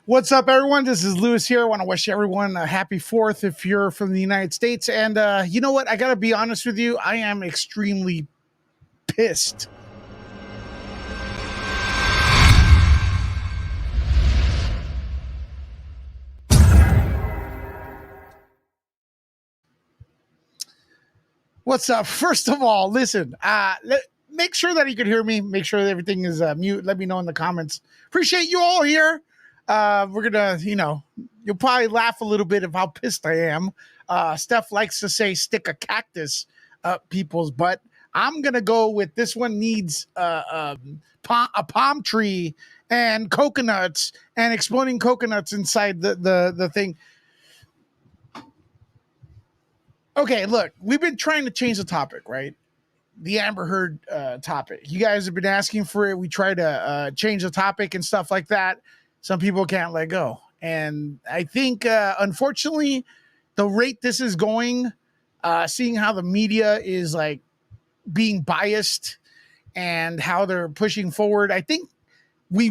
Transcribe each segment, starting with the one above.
What's up, everyone? This is Lewis here. I want to wish everyone a happy 4th if you're from the United States. And you know what? I got to be honest with you. I am extremely pissed. What's up? First of all, listen, make sure that you can hear me. Make sure that everything is mute. Let me know in the comments. Appreciate you all here. We're going to, you'll probably laugh a little bit of how pissed I am. Steph likes to say stick a cactus up people's butt. I'm going to go with this one needs a palm tree and coconuts and exploding coconuts inside the thing. Okay, look, we've been trying to change the topic, right? The Amber Heard topic. You guys have been asking for it. We try to change the topic and stuff like that. Some people can't let go. And I think, unfortunately, the rate this is going, seeing how the media is like being biased and how they're pushing forward, I think we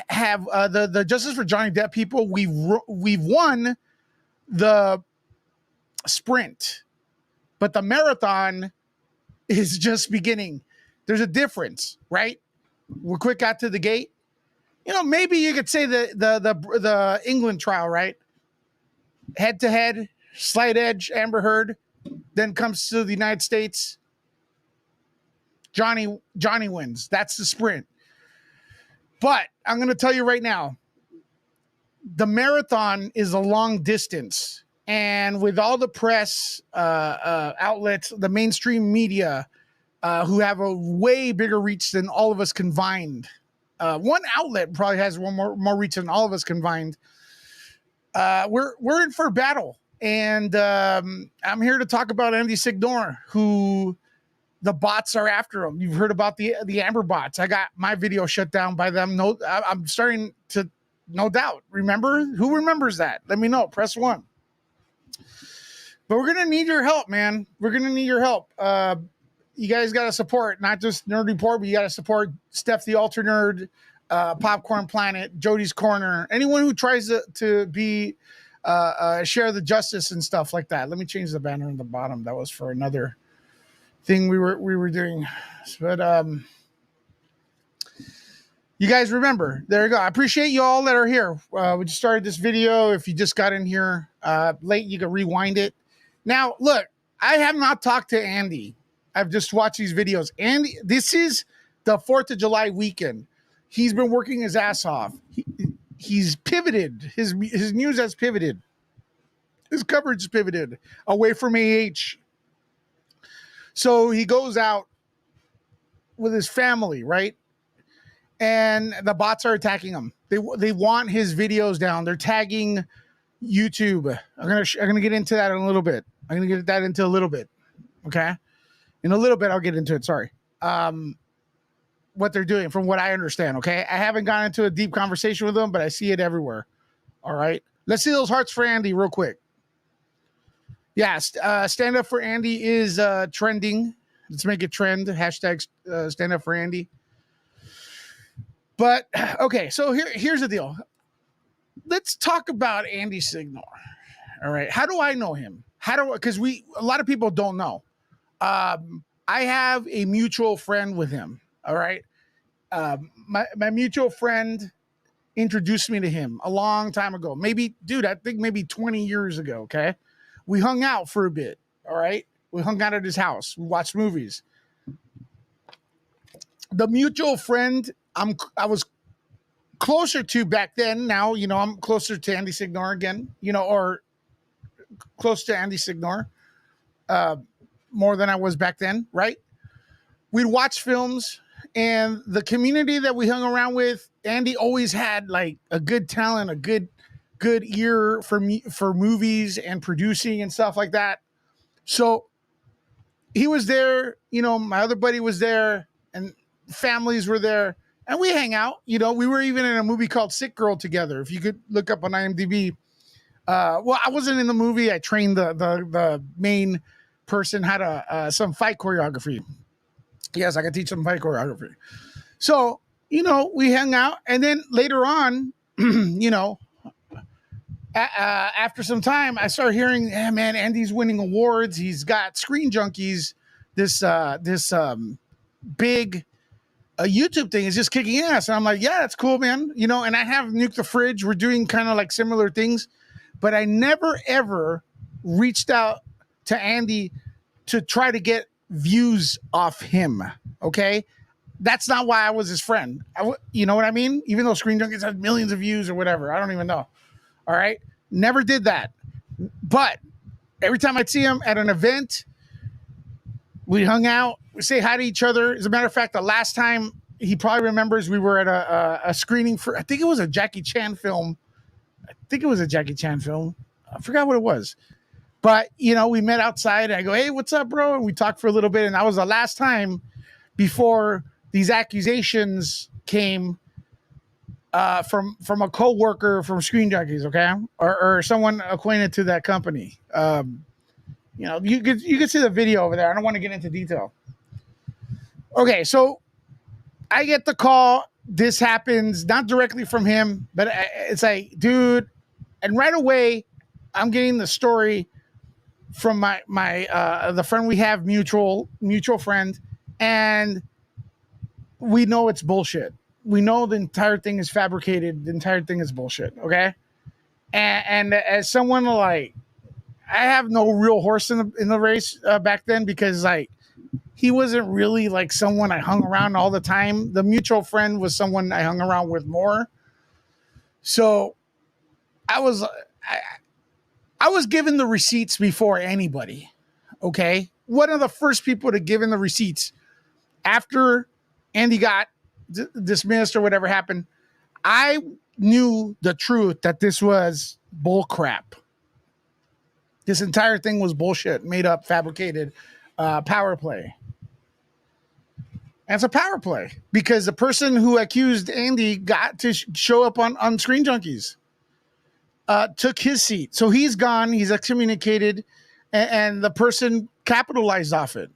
have the Justice for Johnny Depp people. We've won the sprint, but the marathon is just beginning. There's a difference, right? We're quick out to the gate. Maybe you could say the England trial, right? Head to head, slight edge, Amber Heard, then comes to the United States. Johnny wins. That's the sprint. But I'm going to tell you right now, the marathon is a long distance. And with all the press outlets, the mainstream media, who have a way bigger reach than all of us combined, one outlet probably has more reach than all of us combined. We're in for a battle, and I'm here to talk about Andy Signore, who the bots are after him. You've heard about the Amber bots. I got my video shut down by them. No, I'm starting to, no doubt. Remember? Who remembers that? Let me know. Press 1. But we're going to need your help, man. We're going to need your help. You guys got to support, not just Nerd Report, but you got to support Steph the Alter Nerd, Popcorn Planet, Jody's Corner, anyone who tries to be share the justice and stuff like that. Let me change the banner in the bottom. That was for another thing we were doing. But you guys remember, there you go. I appreciate you all that are here. We just started this video. If you just got in here late, you can rewind it. Now, look, I have not talked to Andy. I've just watched these videos. Andy, this is the 4th of July weekend. He's been working his ass off. He's pivoted. His news has pivoted. His coverage has pivoted away from AH. So he goes out with his family, right? And the bots are attacking him. They want his videos down. They're tagging YouTube. I'm gonna get into that in a little bit. Okay, in a little bit I'll get into it. Sorry. What they're doing, from what I understand. Okay, I haven't gone into a deep conversation with them, but I see it everywhere. All right, let's see those hearts for Andy real quick. Yeah, stand up for Andy is trending. Let's make it trend. Hashtag stand up for Andy. But okay, so here's the deal. Let's talk about Andy Signore. All right, how do I know him? Because a lot of people don't know. I have a mutual friend with him. All right, my mutual friend introduced me to him a long time ago. Maybe 20 years ago. Okay, we hung out for a bit. All right, we hung out at his house. We watched movies. The mutual friend I was closer to back then. Now, I'm closer to Andy Signore again, or close to Andy Signore, more than I was back then, right? We'd watch films, and the community that we hung around with, Andy always had like a good talent, a good ear for movies and producing and stuff like that. So he was there, my other buddy was there, and families were there. And we hang out, we were even in a movie called Sick Girl together. If you could look up on IMDb. Well, I wasn't in the movie. I trained the main person how to some fight choreography. Yes, I could teach them fight choreography. So, we hung out. And then later on, you know, after some time, I started hearing, yeah, man, Andy's winning awards. He's got Screen Junkies. This big YouTube thing is just kicking ass. And I'm like, yeah, that's cool, man. You know, and I have Nuke the Fridge. We're doing kind of like similar things, but I never ever reached out to Andy to try to get views off him. Okay. That's not why I was his friend. You know what I mean? Even though Screen Junkies had millions of views or whatever, I don't even know. All right. Never did that. But every time I'd see him at an event, we hung out, we say hi to each other. As a matter of fact, the last time he probably remembers, we were at a screening for, I think it was a Jackie Chan film. I forgot what it was. But, you know, we met outside and I go, hey, what's up, bro? And we talked for a little bit. And that was the last time before these accusations came from a co-worker from Screen Junkies, okay? Or someone acquainted to that company. You know, you could see the video over there. I don't want to get into detail. Okay, so I get the call. This happens not directly from him, but it's like, dude, and right away, I'm getting the story from my the friend we have, mutual friend, and we know it's bullshit. We know the entire thing is fabricated. The entire thing is bullshit. Okay, and as someone like, I have no real horse in the race back then, because like he wasn't really like someone I hung around all the time. The mutual friend was someone I hung around with more. So I was given the receipts before anybody. Okay, one of the first people to give in the receipts after Andy got dismissed or whatever happened. I knew the truth that this was bull crap. This entire thing was bullshit, made up, fabricated, power play. And it's a power play because the person who accused Andy got to show up on Screen Junkies, took his seat. So he's gone, he's excommunicated, and the person capitalized off it.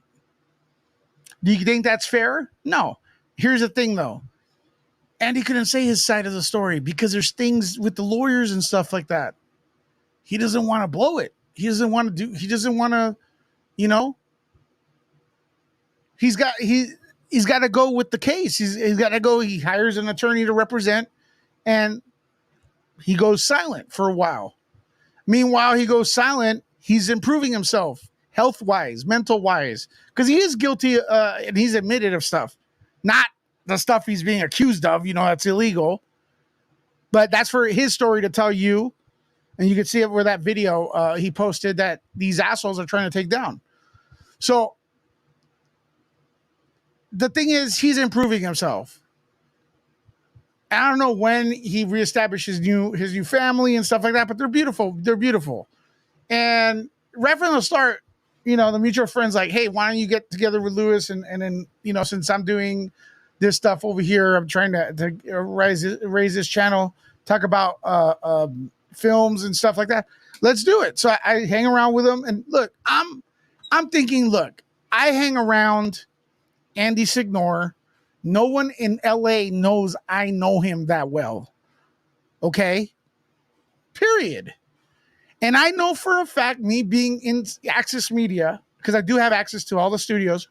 Do you think that's fair? No. Here's the thing, though. Andy couldn't say his side of the story because there's things with the lawyers and stuff like that. He doesn't want to blow it. He doesn't want to, you know, he's got to go with the case. He's got to go. He hires an attorney to represent, and he goes silent for a while. Meanwhile, he goes silent. He's improving himself health-wise, mental-wise, because he is guilty and he's admitted of stuff. Not the stuff he's being accused of, you know, that's illegal. But that's for his story to tell you. And you can see it where that video he posted that these assholes are trying to take down. So the thing is, he's improving himself. I don't know when he reestablished his new family and stuff like that, but they're beautiful. They're beautiful. And right from the start, you know, the mutual friend's like, hey, why don't you get together with Lewis? And then, you know, since I'm doing this stuff over here, I'm trying to raise this channel, talk about films and stuff like that. Let's do it. So I hang around with him, and look, I'm thinking, look, I hang around Andy Signore. No one in LA knows I know him that well. Okay? Period. And I know for a fact, me being in Access Media, because I do have access to all the studios,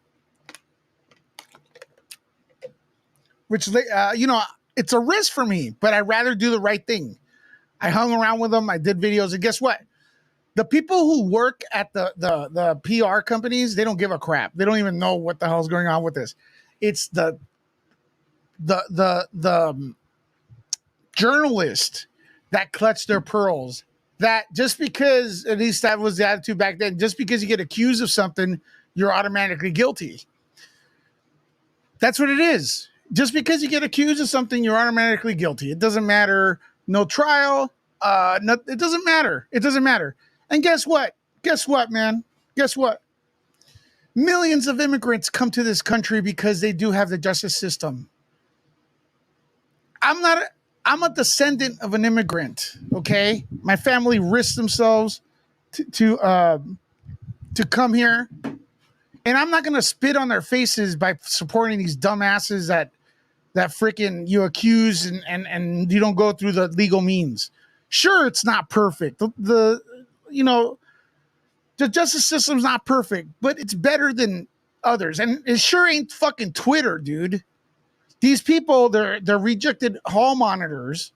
which, you know, it's a risk for me, but I'd rather do the right thing. I hung around with them. I did videos. And guess what? The people who work at the PR companies, they don't give a crap. They don't even know what the hell's going on with this. It's the journalists that clutch their pearls. That just because, at least that was the attitude back then, just because you get accused of something, you're automatically guilty. That's what it is. Just because you get accused of something, you're automatically guilty. It doesn't matter. No trial. It doesn't matter. It doesn't matter. And guess what? Guess what, man? Guess what? Millions of immigrants come to this country because they do have the justice system. I'm a descendant of an immigrant. Okay, my family risked themselves to come here, and I'm not going to spit on their faces by supporting these dumbasses that that freaking you accuse and you don't go through the legal means. Sure, it's not perfect. The you know the justice system's not perfect, but it's better than others. And it sure ain't fucking Twitter, dude. These people, they're rejected hall monitors,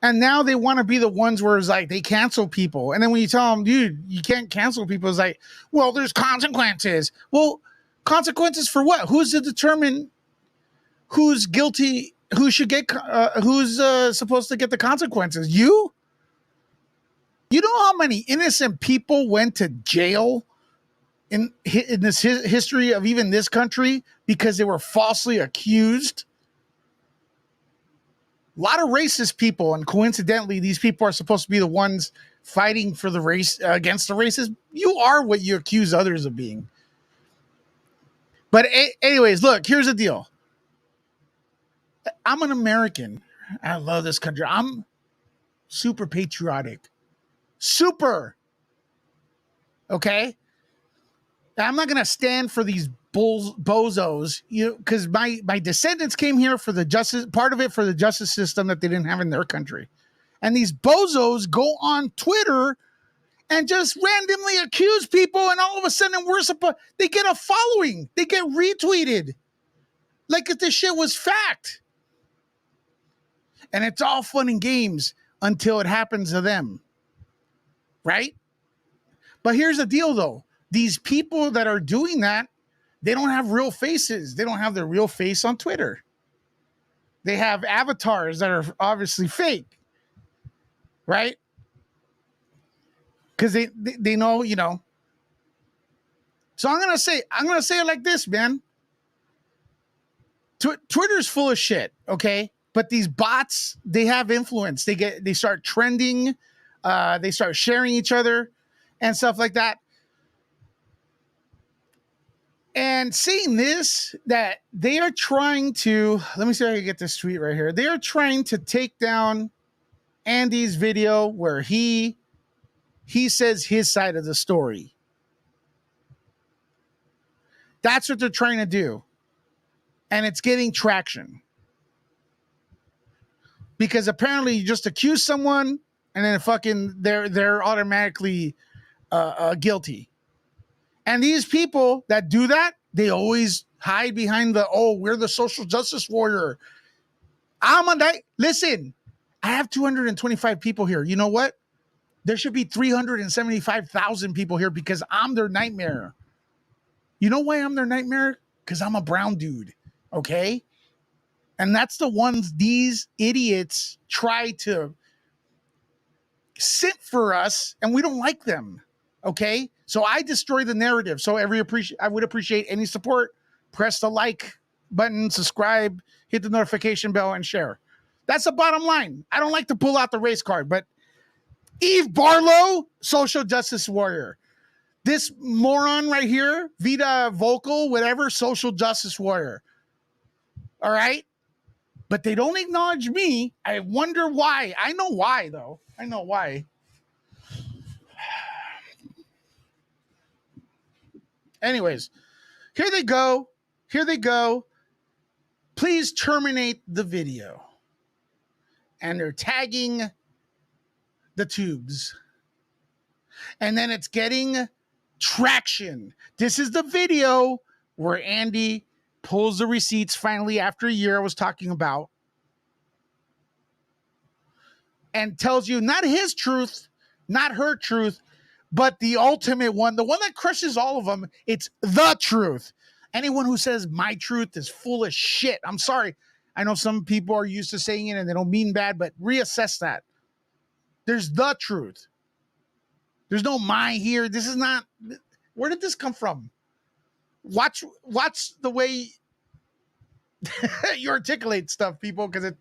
and now they want to be the ones where it's like they cancel people. And then when you tell them, dude, you can't cancel people, it's like, well, there's consequences. Well, consequences for what? Who's to determine who's guilty? Who should get? Who's supposed to get the consequences? You? You know how many innocent people went to jail in this history of even this country because they were falsely accused? A lot of racist people, and coincidentally, these people are supposed to be the ones fighting for the race against the racists. You are what you accuse others of being. But anyways, look, here's the deal. I'm an American. I love this country. I'm super patriotic. Super. Okay? I'm not going to stand for these bozos, because my descendants came here for the justice, part of it for the justice system that they didn't have in their country. And these bozos go on Twitter and just randomly accuse people, and all of a sudden they get a following. They get retweeted. Like if this shit was fact. And it's all fun and games until it happens to them. Right? But here's the deal, though. These people that are doing that, they don't have real faces. They don't have their real face on Twitter. They have avatars that are obviously fake. Right? Because they know, So I'm gonna say it like this, man. Twitter's full of shit, okay? But these bots, they have influence. They start trending, they start sharing each other and stuff like that. And seeing this, that they are trying to, let me see if I can get this tweet right here. They are trying to take down Andy's video where he says his side of the story. That's what they're trying to do. And it's getting traction. Because apparently you just accuse someone and then fucking they're automatically guilty. And these people that do that, they always hide behind we're the social justice warrior. Listen, I have 225 people here. You know what? There should be 375,000 people here because I'm their nightmare. You know why I'm their nightmare? Because I'm a brown dude. Okay? And that's the ones these idiots try to sit for us, and we don't like them. Okay? So I destroy the narrative. So I would appreciate any support. Press the like button, subscribe, hit the notification bell, and share. That's the bottom line. I don't like to pull out the race card, but Eve Barlow, social justice warrior. This moron right here, Vita Vocal, whatever, social justice warrior. All right? But they don't acknowledge me. I wonder why. I know why, though. I know why. Anyways, here they go. Here they go. Please terminate the video. And they're tagging the tubes. And then it's getting traction. This is the video where Andy pulls the receipts finally after a year I was talking about. And tells you not his truth, not her truth, but the ultimate one, the one that crushes all of them. It's the truth. Anyone who says my truth is full of shit. I'm sorry. I know some people are used to saying it and they don't mean bad, but reassess that. There's the truth. There's no my here. This is not. Where did this come from? Watch the way you articulate stuff, people, because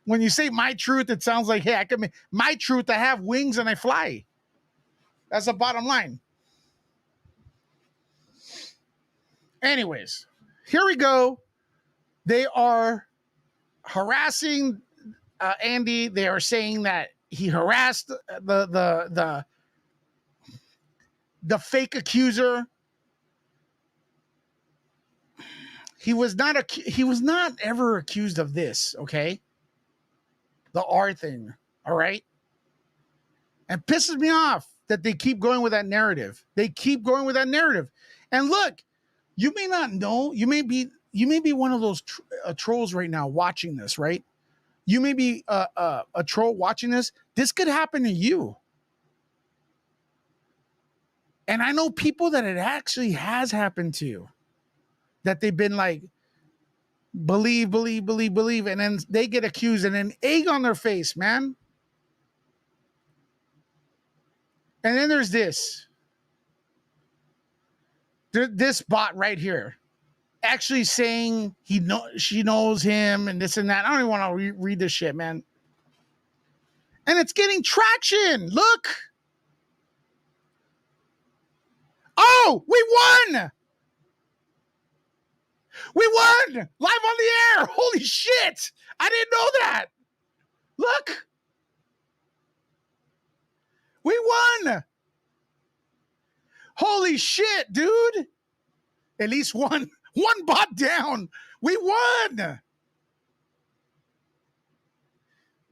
when you say my truth, it sounds like, hey, my truth, I have wings and I fly. That's the bottom line. Anyways, here we go. They are harassing Andy. They are saying that he harassed the fake accuser. he was not ever accused of this, okay? The R thing, all right? And pisses me off that they keep going with that narrative. They keep going with that narrative. And look, you may not know, you may be one of those trolls right now watching this, right? You may be a troll watching this. This could happen to you. And I know people that it actually has happened to, that they've been like, believe, and then they get accused and then egg on their face, man. And then there's this bot right here, actually saying she knows him and this and that. I don't even want to read this shit, man. And it's getting traction. Look. Oh, we won. We won live on the air. Holy shit. I didn't know that. Look. We won. Holy shit, dude. At least one bot down. We won.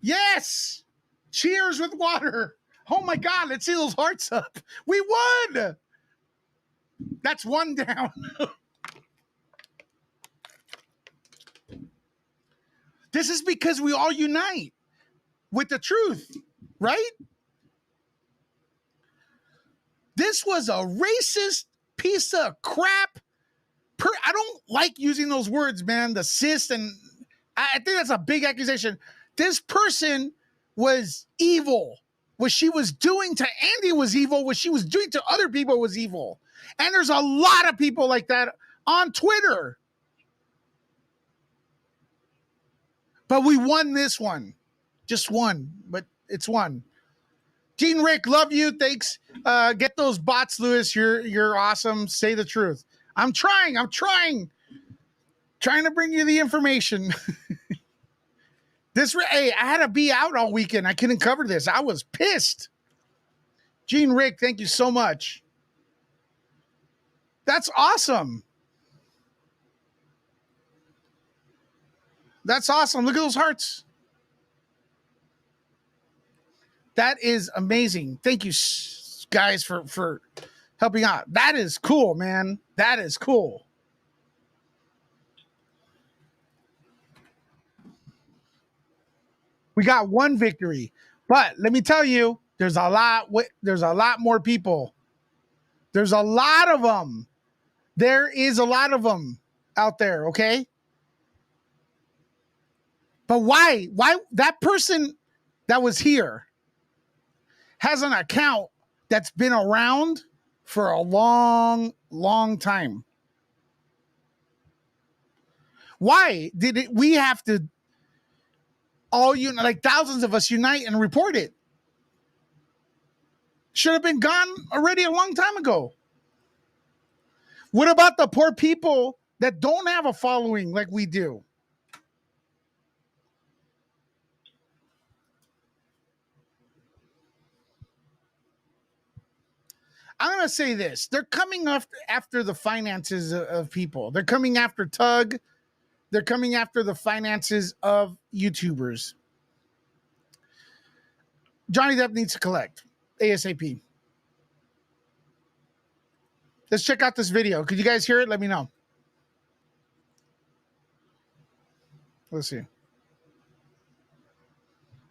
Yes. Cheers with water. Oh my God. Let's see those hearts up. We won. That's one down. This is because we all unite with the truth, right? This was a racist piece of crap. I don't like using those words, man. The cis, and I think that's a big accusation. This person was evil. What she was doing to Andy was evil. What she was doing to other people was evil. And there's a lot of people like that on Twitter. But we won this one. Just one, but it's one. Gene Rick, love you. Thanks. Get those bots, Lewis. You're awesome. Say the truth. I'm trying to bring you the information. Hey, I had to be out all weekend. I couldn't cover this. I was pissed. Gene Rick, thank you so much. That's awesome. That's awesome. Look at those hearts. That is amazing. Thank you, guys, for helping out. That is cool, man. That is cool. We got one victory, but let me tell you, there's a lot more people. There's a lot of them. There is a lot of them out there, okay? But why that person that was here has an account that's been around for a long, long time? Why did we have to all like thousands of us unite and report it? Should have been gone already a long time ago. What about the poor people that don't have a following like we do? I'm going to say this. They're coming after the finances of people. They're coming after Tug. They're coming after the finances of YouTubers. Johnny Depp needs to collect ASAP. Let's check out this video. Could you guys hear it? Let me know. Let's see. Can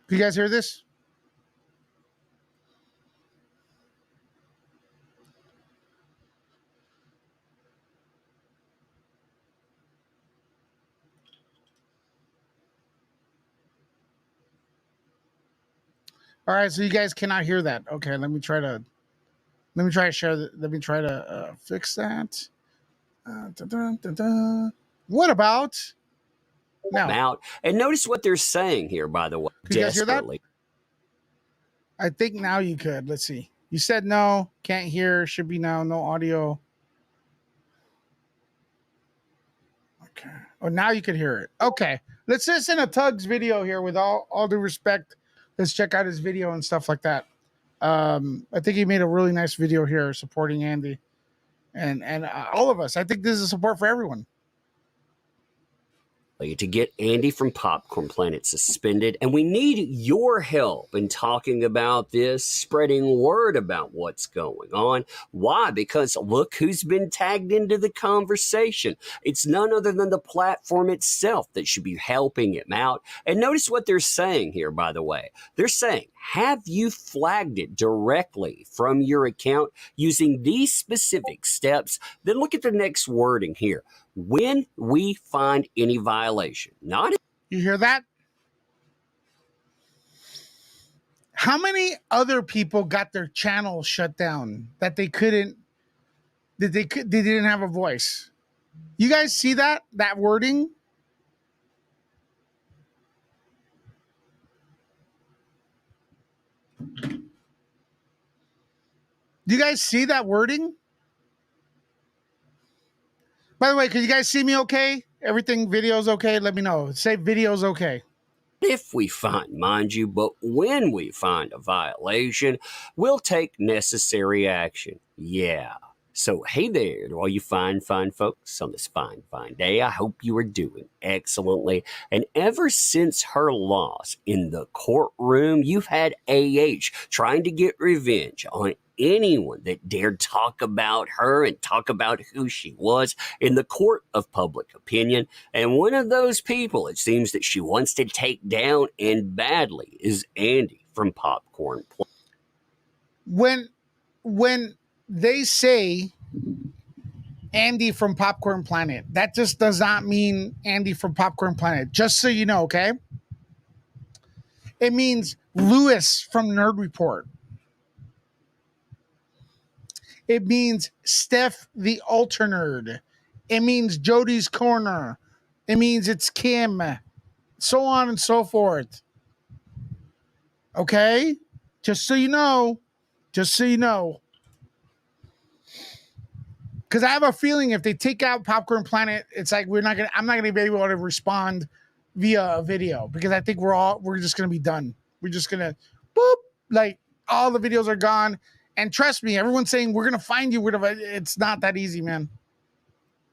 you guys hear this? All right, so you guys cannot hear that. Okay, let me try to share. Let me try to fix that. What about now? Out and notice what they're saying here. By the way, could you guys hear that? I think now you could. Let's see. You said no, can't hear. Should be now. No audio. Okay. Oh, now you can hear it. Okay. Let's listen to Tug's video here. With all due respect, let's check out his video and stuff like that. I think he made a really nice video here supporting Andy and all of us. I think this is support for everyone. to get Andy from Popcorn Planet suspended, and we need your help in talking about this, spreading word about what's going on. Why? Because look who's been tagged into the conversation. It's none other than the platform itself that should be helping him out. And notice what they're saying here, by the way. They're saying, have you flagged it directly from your account using these specific steps? Then look at the next wording here. When we find any violation, not. You hear that? How many other people got their channel shut down that they couldn't, they didn't have a voice? You guys see that wording? Do you guys see that wording? By the way, can you guys see me okay? Everything, video's okay? Let me know. Say video's okay. If we find, mind you, but when we find a violation, we'll take necessary action. Yeah. So, hey there to all you fine folks on this fine day. I hope you are doing excellently. And ever since her loss in the courtroom, you've had AH trying to get revenge on anyone that dared talk about her and talk about who she was in the court of public opinion. And one of those people, it seems that she wants to take down, and badly, is Andy from Popcorn Planet. When they say Andy from Popcorn Planet, that just does not mean Andy from Popcorn Planet. Just so you know, okay? It means Lewis from Nerd Report. It means Steph the Alter Nerd. It means Jody's Corner. It means it's Kim. So on and so forth. Okay? Just so you know. Just so you know. Because I have a feeling if they take out Popcorn Planet, it's like I'm not gonna be able to respond via a video, because I think we're just gonna be done. We're just gonna boop, like all the videos are gone. And trust me, everyone's saying we're gonna find you. It's not that easy, man.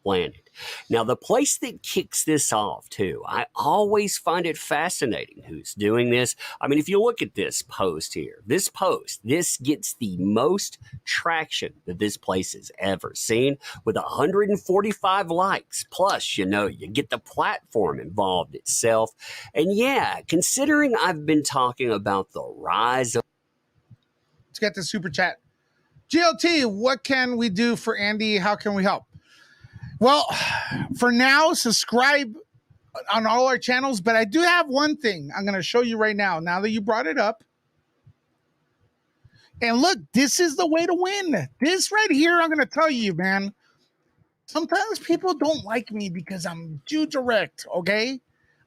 Planet. Now, the place that kicks this off, too, I always find it fascinating who's doing this. I mean, if you look at this post here, this gets the most traction that this place has ever seen, with 145 likes. Plus, you get the platform involved itself. And yeah, considering I've been talking about the rise of. Let's get the super chat. GLT, what can we do for Andy? How can we help? Well, for now, subscribe on all our channels, but I do have one thing I'm going to show you right now that you brought it up. And look, this is the way to win. This right here, I'm going to tell you, man. Sometimes people don't like me because I'm too direct, okay?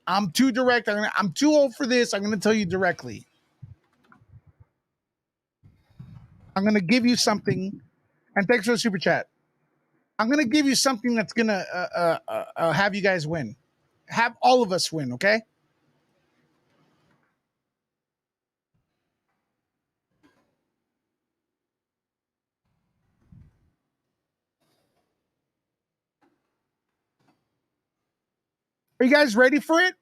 I'm too direct. I'm too old for this. I'm going to tell you directly. I'm going to give you something, and thanks for the super chat. I'm going to give you something that's going to have you guys win. Have all of us win, okay? Are you guys ready for it?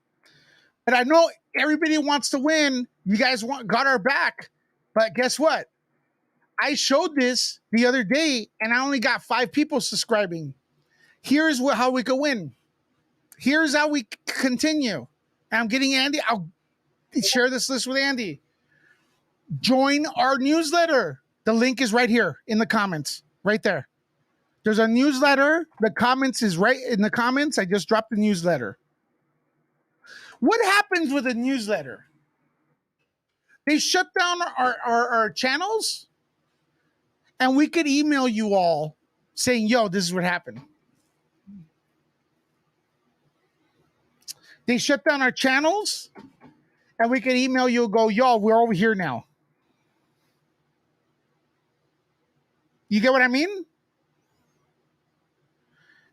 And I know everybody wants to win. You guys got our back. But guess what? I showed this the other day, and I only got 5 people subscribing. Here's how we could win. Here's how we continue. And I'm getting Andy. I'll share this list with Andy. Join our newsletter. The link is right here in the comments. Right there. There's a newsletter. The comments is right in the comments. I just dropped the newsletter. What happens with a newsletter? They shut down our channels, and we could email you all saying, yo, this is what happened. They shut down our channels, and we could email you and go, yo, we're over here now. You get what I mean?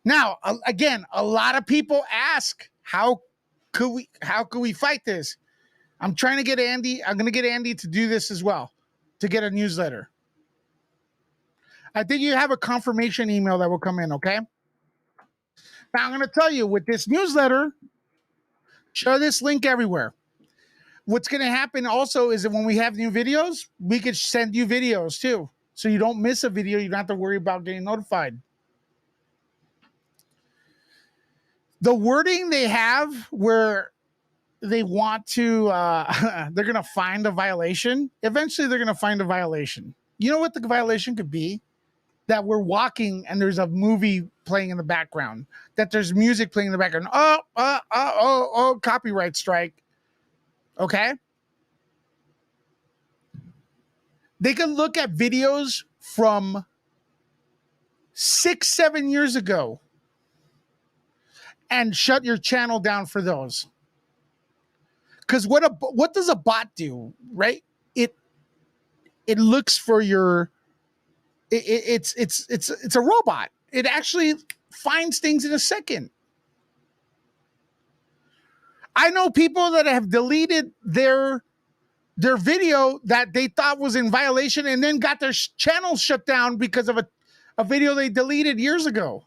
Now, again, a lot of people ask, how could we fight this? I'm trying to get Andy. I'm going to get Andy to do this as well, to get a newsletter. I think you have a confirmation email that will come in, okay? Now, I'm going to tell you, with this newsletter, Share this link everywhere. What's going to happen also is that when we have new videos, we could send you videos too. So you don't miss a video. You don't have to worry about getting notified. The wording they have where they want to, they're going to find a violation. Eventually, they're going to find a violation. You know what the violation could be? That we're walking and there's a movie playing in the background. That there's music playing in the background. Oh, copyright strike. Okay? They can look at videos from 6-7 years ago and shut your channel down for those. Because what does a bot do, right? It looks for your. It's a robot. It actually finds things in a second. I know people that have deleted their video that they thought was in violation and then got their channel shut down because of a video they deleted years ago.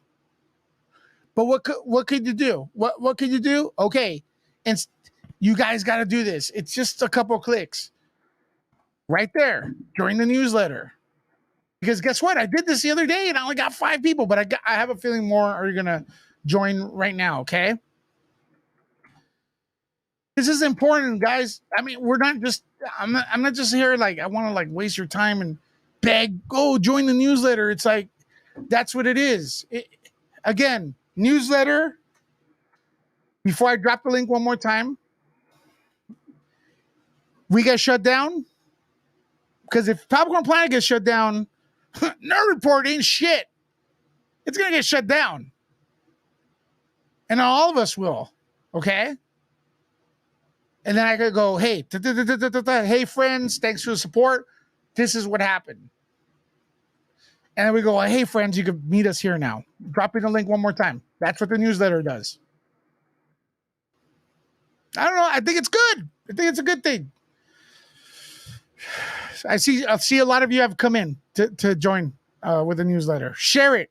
But what could you do? What could you do? Okay, and you guys got to do this. It's just a couple clicks. Right there, join the newsletter. Because guess what? I did this the other day and I only got 5 people, but I have a feeling more are going to join right now, okay? This is important, guys. I mean, I'm not just here like I want to like waste your time and beg, go join the newsletter. It's like that's what it is. Again, newsletter. Before I drop the link one more time, we get shut down. Because if Popcorn Planet gets shut down, Nerd Report ain't shit. It's going to get shut down. And all of us will. Okay? And then I could go, hey, hey, friends, thanks for the support. This is what happened. And then we go, hey, friends, you can meet us here now. Dropping the link one more time. That's what the newsletter does. I don't know. I think it's good. I think it's a good thing. I see a lot of you have come in to join with the newsletter. Share it.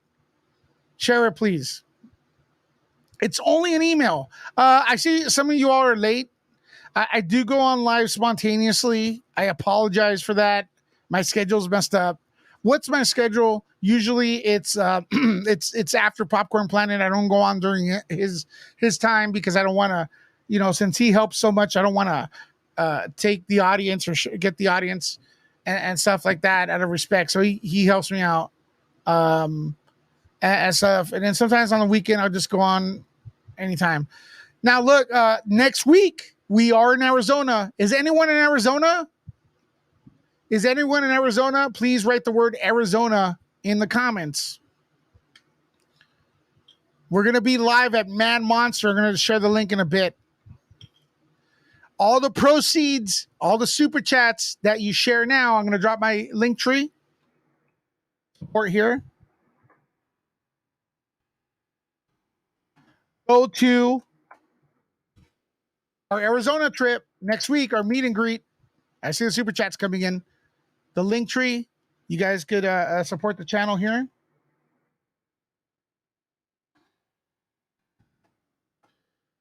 Share it, please. It's only an email. I see some of you all are late. I do go on live spontaneously. I apologize for that. My schedule's messed up. What's my schedule? Usually it's it's after Popcorn Planet. I don't go on during his time because I don't want to, since he helps so much, I don't want to take the audience or get the audience and stuff like that out of respect. So he helps me out and stuff. And then sometimes on the weekend, I'll just go on anytime. Now, look, next week, we are in Arizona. Is anyone in Arizona? Is anyone in Arizona? Please write the word Arizona in the comments. We're going to be live at Man Monster. I'm going to share the link in a bit. All the proceeds, all the super chats that you share now, I'm going to drop my link tree support here. Go to our Arizona trip next week, our meet and greet. I see the super chats coming in. The link tree, you guys could support the channel here.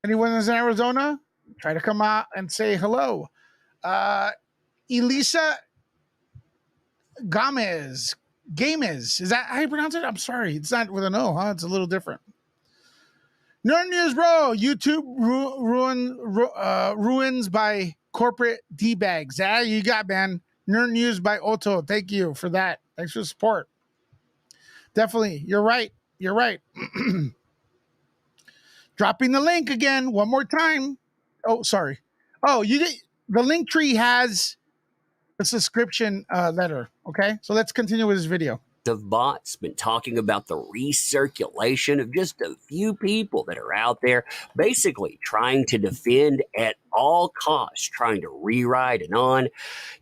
Anyone that's in Arizona, try to come out and say hello. Elisa Gamez, is that how you pronounce it? I'm sorry, it's not with an O, huh? It's a little different. Nerd News, bro. YouTube ruins by corporate D-bags. Yeah, you got, man. Nerd News by Otto. Thank you for that. Thanks for the support. Definitely. You're right. You're right. Dropping the link again one more time. Oh, sorry. Oh, the link tree has a subscription letter. Okay, so let's continue with this video. Of bots been talking about the recirculation of just a few people that are out there basically trying to defend at all costs, trying to rewrite and on.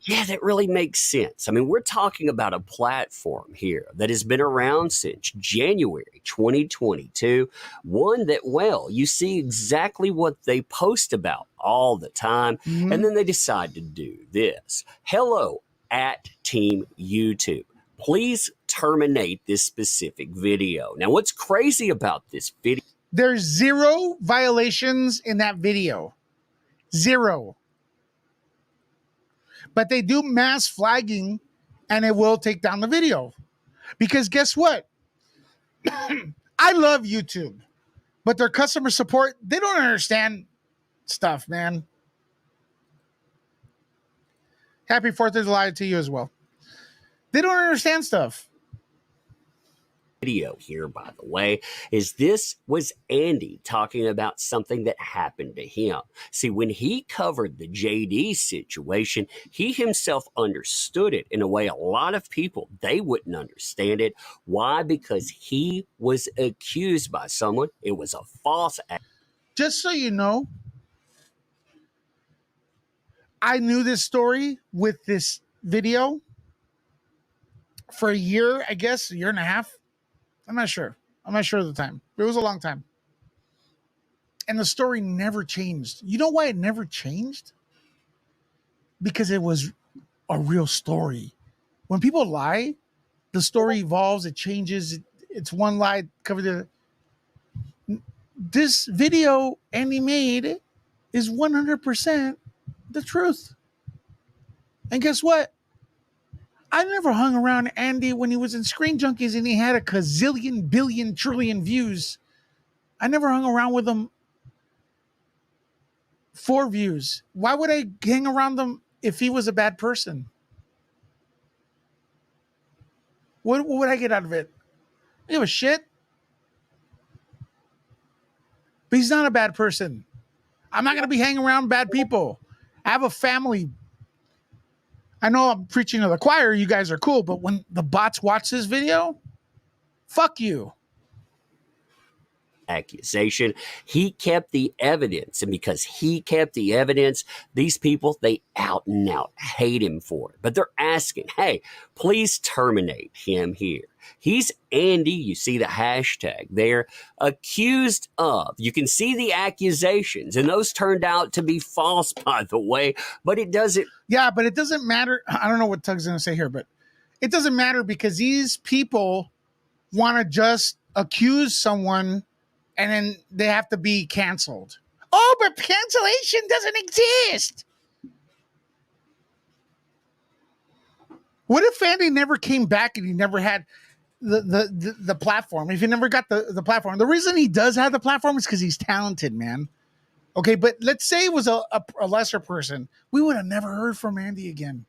Yeah, that really makes sense. I mean, we're talking about a platform here that has been around since January 2022, one that, well, you see exactly what they post about all the time, and then they decide to do this. Hello at Team YouTube. Please terminate this specific video. Now, what's crazy about this video? There's 0 violations in that video. Zero. But they do mass flagging and it will take down the video. Because guess what? I love YouTube, but their customer support, they don't understand stuff, man. Happy 4th of July to you as well. They don't understand stuff. Video here, by the way, is this was Andy talking about something that happened to him. See, when he covered the JD situation, he himself understood it in a way a lot of people, they wouldn't understand it. Why? Because he was accused by someone. It was a false act. Just so you know, I knew this story with this video for a year, I guess, a year and a half. I'm not sure. I'm not sure of the time. It was a long time. And the story never changed. You know why it never changed? Because it was a real story. When people lie, the story evolves, it changes. It's one lie covered the. This video Andy made is 100% the truth. And guess what? I never hung around Andy when he was in Screen Junkies and he had a gazillion, billion, trillion views. I never hung around with him for views. Why would I hang around him if he was a bad person? What would I get out of it? I give a shit. But he's not a bad person. I'm not going to be hanging around bad people. I have a family. I know I'm preaching to the choir. You guys are cool. But when the bots watch this video, fuck you. Accusation. He kept the evidence, and because he kept the evidence, these people, they out and out hate him for it. But they're asking, hey, please terminate him here. He's Andy, you see the hashtag there, accused of. You can see the accusations, and those turned out to be false, by the way, but it doesn't. Yeah, but it doesn't matter. I don't know what Tug's going to say here, but it doesn't matter because these people want to just accuse someone and then they have to be canceled. Oh, but cancellation doesn't exist. What if Andy never came back and he never had the platform? If he never got the platform, the reason he does have the platform is because he's talented, man. Okay, but let's say it was a lesser person. We would have never heard from Andy again.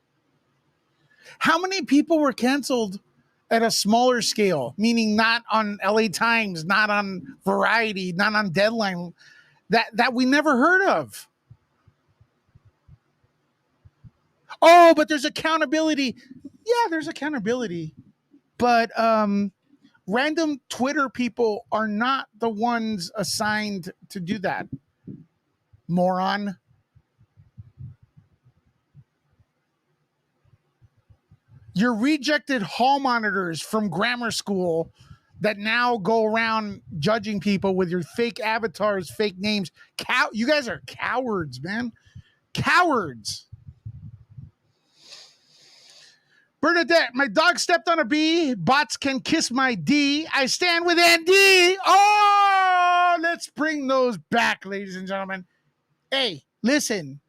How many people were canceled at a smaller scale, meaning not on LA Times, not on Variety, not on Deadline, that we never heard of? Oh, but there's accountability. Yeah, there's accountability. But random Twitter people are not the ones assigned to do that. Moron. Your rejected hall monitors from grammar school that now go around judging people with your fake avatars, fake names. You guys are cowards, man. Cowards. Bernadette, my dog stepped on a bee. Bots can kiss my D. I stand with Andy. Oh, let's bring those back, ladies and gentlemen. Hey, listen.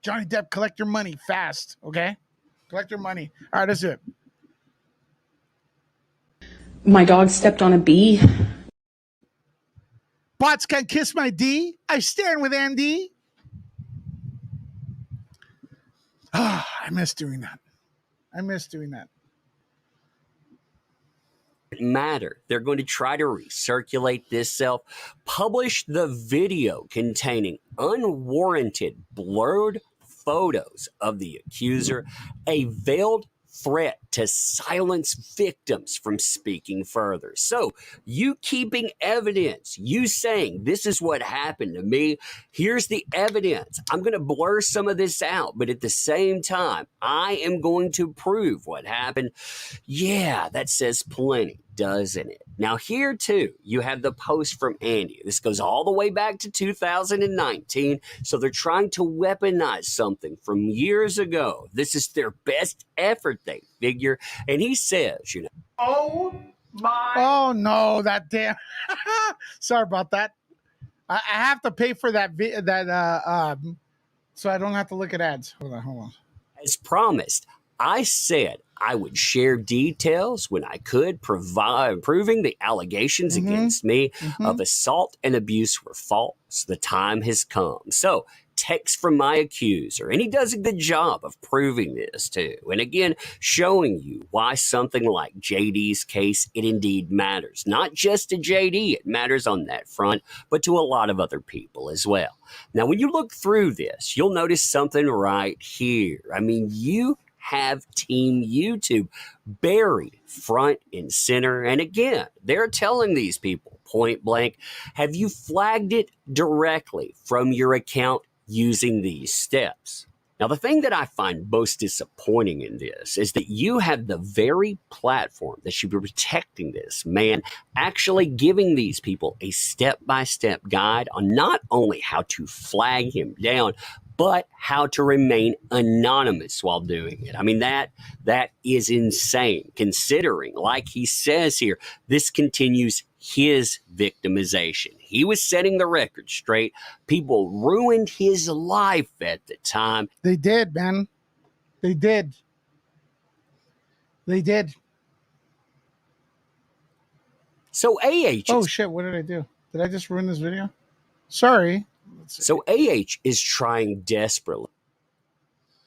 Johnny Depp, collect your money fast, okay? Collect your money. All right, that's it. My dog stepped on a bee. Bots can kiss my D. I stand with Andy. I miss doing that. Matter. They're going to try to recirculate this publish the video containing unwarranted blurred photos of the accuser, a veiled threat to silence victims from speaking further. So you keeping evidence, you saying this is what happened to me, here's the evidence. I'm going to blur some of this out, but at the same time, I am going to prove what happened. Yeah, that says plenty, doesn't it? Now here too, you have the post from Andy. This goes all the way back to 2019. So they're trying to weaponize something from years ago. This is their best effort, they figure. And he says, you know, oh no, that damn. Sorry about that. I have to pay for that so I don't have to look at ads. Hold on. As promised, I said I would share details when I could, proving the allegations against me of assault and abuse were false. The time has come. So, text from my accuser, and he does a good job of proving this too. And again, showing you why something like JD's case, it indeed matters. Not just to JD, it matters on that front, but to a lot of other people as well. Now, when you look through this, you'll notice something right here. I mean, you have Team YouTube buried front and center. And again, they're telling these people point blank, have you flagged it directly from your account using these steps? Now, the thing that I find most disappointing in this is that you have the very platform that should be protecting this man actually giving these people a step-by-step guide on not only how to flag him down, but how to remain anonymous while doing it. I mean, that is insane, considering, like he says here, this continues his victimization. He was setting the record straight. People ruined his life at the time. They did, man. They did. So AH Oh shit, what did I do? Did I just ruin this video? Sorry. So AH is trying desperately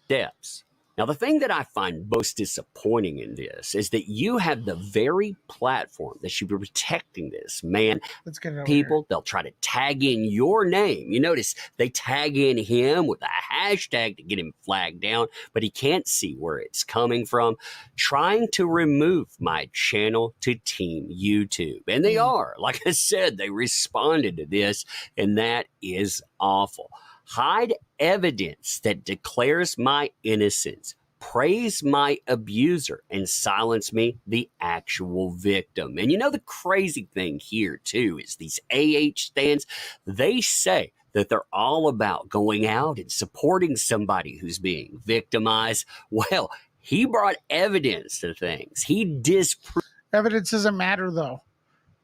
steps. Now, the thing that I find most disappointing in this is that you have the very platform that should be protecting this man. Let's get it over People, here. they'll try to tag in your name. You notice they tag in him with a hashtag to get him flagged down, but he can't see where it's coming from. Trying to remove my channel to Team YouTube. And they are. Like I said, they responded to this, and that is awful. Hide evidence that declares my innocence, praise my abuser, and silence me, the actual victim. And you know, the crazy thing here, too, is these AH stands, they say that they're all about going out and supporting somebody who's being victimized. Well, he brought evidence to things. He disproved. Evidence doesn't matter, though.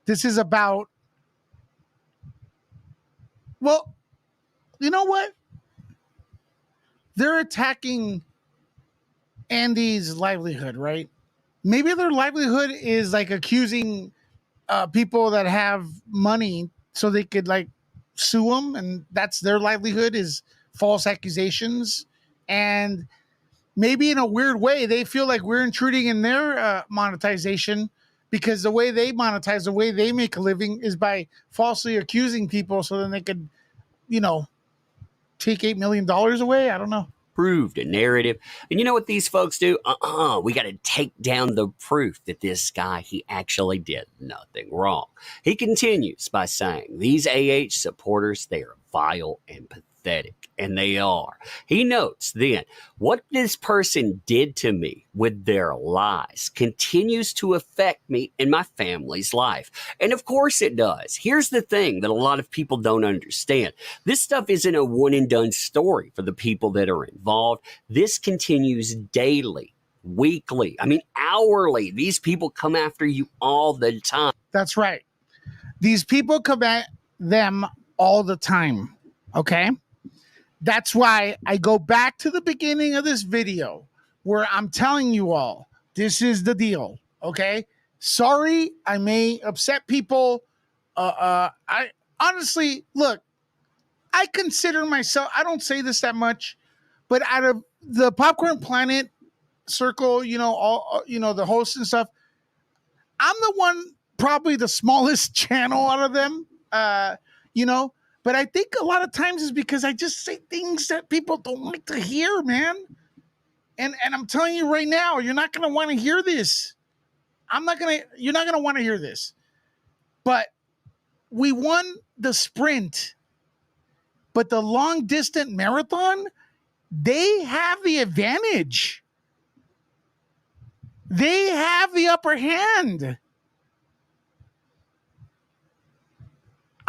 This is about, well, you know what? They're attacking Andy's livelihood, right? Maybe their livelihood is like accusing people that have money so they could like sue them, and that's their livelihood is false accusations. And maybe in a weird way, they feel like we're intruding in their monetization, because the way they monetize, the way they make a living is by falsely accusing people so then they could, you know, take $8 million away. I don't know. Proved a narrative. And you know what these folks do? We got to take down the proof that this guy, he actually did nothing wrong. He continues by saying, these AH supporters, they are vile and pathetic. And they are. He notes then, what this person did to me with their lies continues to affect me and my family's life. And of course it does. Here's the thing that a lot of people don't understand. This stuff isn't a one and done story for the people that are involved. This continues daily, weekly, I mean, hourly. These people come after you all the time. That's right. These people come at them all the time. Okay? That's why I go back to the beginning of this video where I'm telling you all, this is the deal, okay? Sorry, I may upset people. I honestly, look, I consider myself, I don't say this that much, but out of the Popcorn Planet circle, you know, all, you know, the hosts and stuff, I'm the one, probably the smallest channel out of them, you know. But I think a lot of times is because I just say things that people don't like to hear, man. And I'm telling you right now, you're not going to want to hear this. You're not going to want to hear this. But we won the sprint. But the long distance marathon, they have the advantage. They have the upper hand.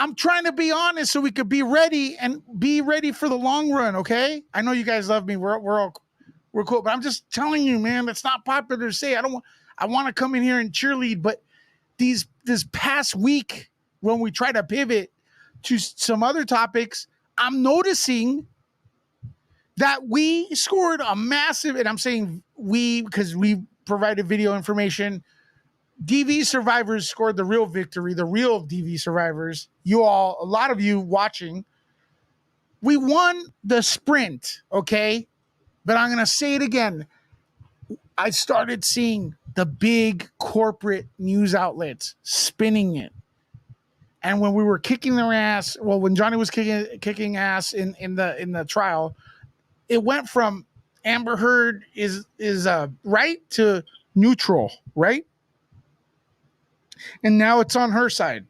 I'm trying to be honest so we could be ready and be ready for the long run, okay? I know you guys love me. We're cool, but I'm just telling you, man, it's not popular to say. I want to come in here and cheerlead, but this past week when we try to pivot to some other topics, I'm noticing that we scored a massive, and I'm saying we because we provided video information. DV survivors scored the real victory, the real DV survivors. You all, a lot of you watching, we won the sprint, okay? But I'm going to say it again. I started seeing the big corporate news outlets spinning it. And when we were kicking their ass, well, when Johnny was kicking ass in the trial, it went from Amber Heard is right to neutral, right? And now it's on her side.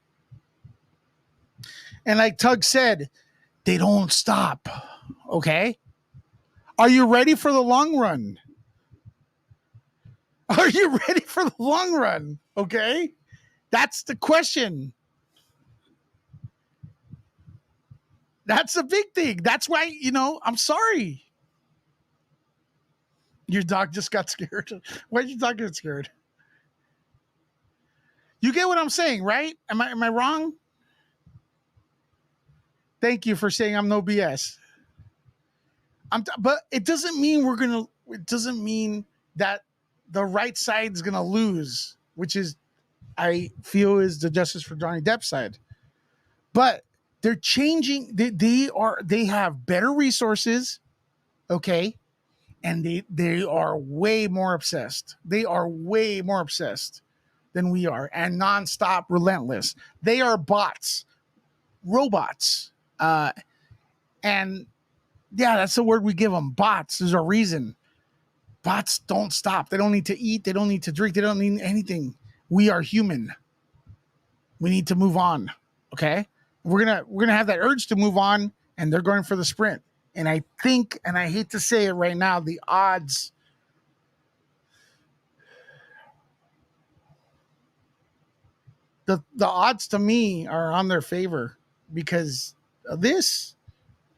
And like Tug said, they don't stop. Okay? Are you ready for the long run? Are you ready for the long run? Okay? That's the question. That's a big thing. That's why, I'm sorry. Your dog just got scared. Why did your dog get scared? You get what I'm saying, right? Am I wrong? Thank you for saying I'm no BS. But it doesn't mean it doesn't mean that the right side is gonna lose, which is I feel is the Justice for Johnny Depp side. But they're changing. They have better resources, okay, and they are way more obsessed. They are way more obsessed than we are, and nonstop, relentless. They are bots, robots, and yeah, that's the word we give them. Bots. There's a reason. Bots don't stop. They don't need to eat. They don't need to drink. They don't need anything. We are human. We need to move on. Okay, we're gonna have that urge to move on, and they're going for the sprint. And I think, and I hate to say it right now, the odds. The odds to me are on their favor because of this.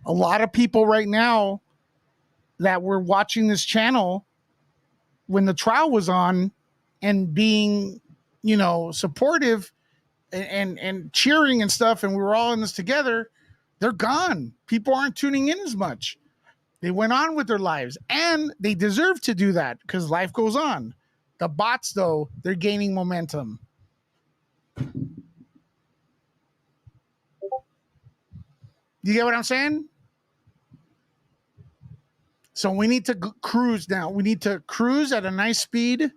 A lot of people right now that were watching this channel when the trial was on and being, supportive and cheering and stuff, and we were all in this together, they're gone. People aren't tuning in as much. They went on with their lives, and they deserve to do that because life goes on. The bots, though, they're gaining momentum. You get what I'm saying? So we need to cruise now. We need to cruise at a nice speed.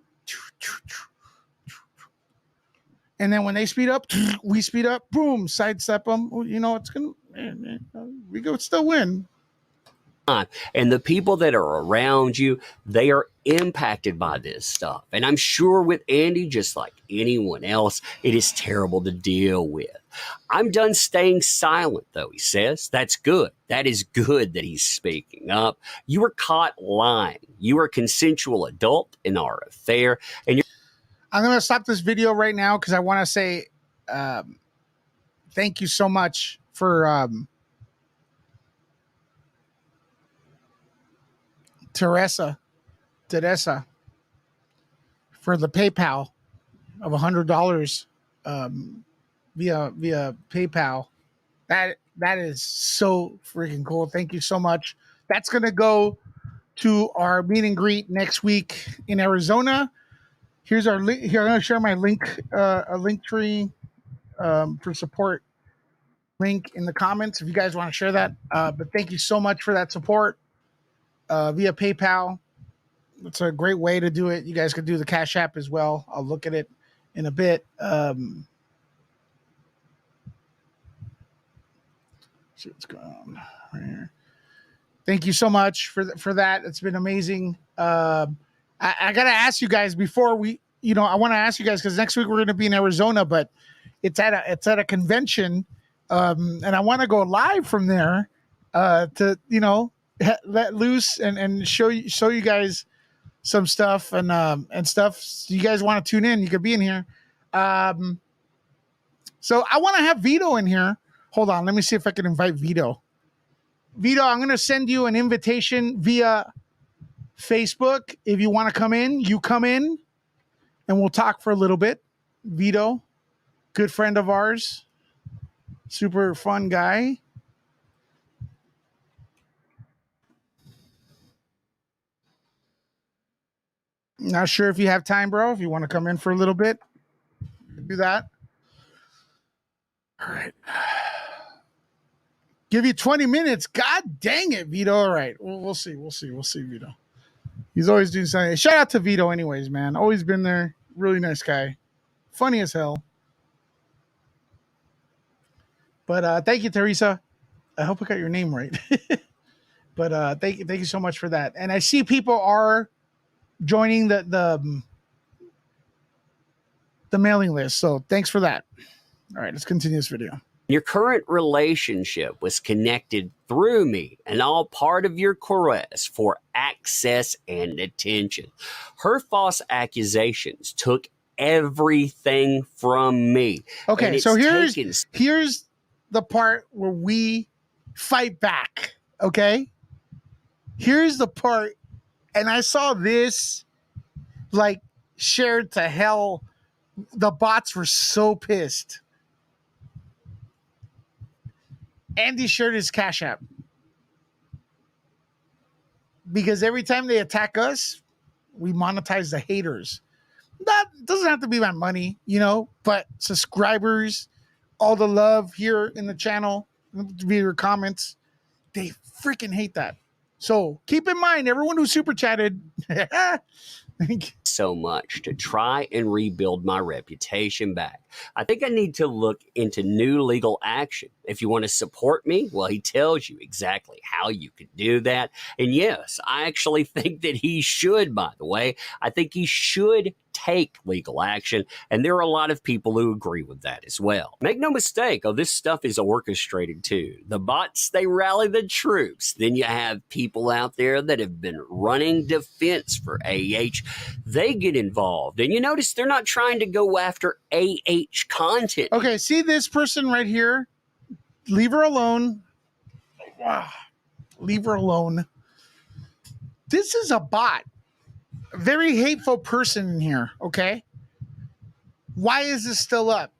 And then when they speed up, we speed up. Boom, sidestep them. It's going to, we could still win. And the people that are around you, they are impacted by this stuff. And I'm sure with Andy, just like anyone else, it is terrible to deal with. I'm done staying silent, though, he says. That's good. That is good that he's speaking up. You were caught lying. You were a consensual adult in our affair. And I'm going to stop this video right now because I want to say thank you so much for Teresa for the PayPal of $100 via PayPal. That is so freaking cool. Thank you so much. That's gonna go to our meet and greet next week in Arizona. Here's our link. Here, I'm gonna share my link, a link tree for support link in the comments if you guys want to share that. But thank you so much for that support via PayPal. It's a great way to do it. You guys could do the Cash App as well. I'll look at it in a bit. See what's going on right here. Thank you so much for that. It's been amazing. I gotta ask you guys before we, I want to ask you guys because next week we're going to be in Arizona, but it's at a convention, and I want to go live from there to let loose and show you guys some stuff and stuff. So you guys want to tune in? You could be in here. So I want to have Vito in here. Hold on, let me see if I can invite Vito. Vito, I'm going to send you an invitation via Facebook. If you want to come in, you come in, and we'll talk for a little bit. Vito, good friend of ours. Super fun guy. Not sure if you have time, bro. If you want to come in for a little bit, do that. All right. Give you 20 minutes. God dang it, Vito. All right. We'll see. We'll see, Vito. He's always doing something. Shout out to Vito, anyways, man. Always been there. Really nice guy. Funny as hell. But thank you, Teresa. I hope I got your name right. But thank you so much for that. And I see people are joining the mailing list. So thanks for that. All right, let's continue this video. Your current relationship was connected through me and all part of your quest for access and attention. Her false accusations took everything from me. Okay, so here's the part where we fight back. Okay, here's the part, and I saw this like shared to hell. The bots were so pissed. Andy shared his Cash App because every time they attack us, we monetize the haters. That doesn't have to be my money, but subscribers, all the love here in the channel, via your comments, they freaking hate that. So keep in mind, everyone who super chatted, so much to try and rebuild my reputation back. I think I need to look into new legal action. If you want to support me, well, he tells you exactly how you can do that. And yes, I actually think that he should, by the way. I think he should take legal action, and there are a lot of people who agree with that as well. Make no mistake, this stuff is orchestrated too. The bots, they rally the troops. Then you have people out there that have been running defense for AH. They get involved, and you notice they're not trying to go after AH content. Okay, see this person right here? Leave her alone. Wow. Leave her alone. This is a bot. A very hateful person in here, okay? Why is this still up?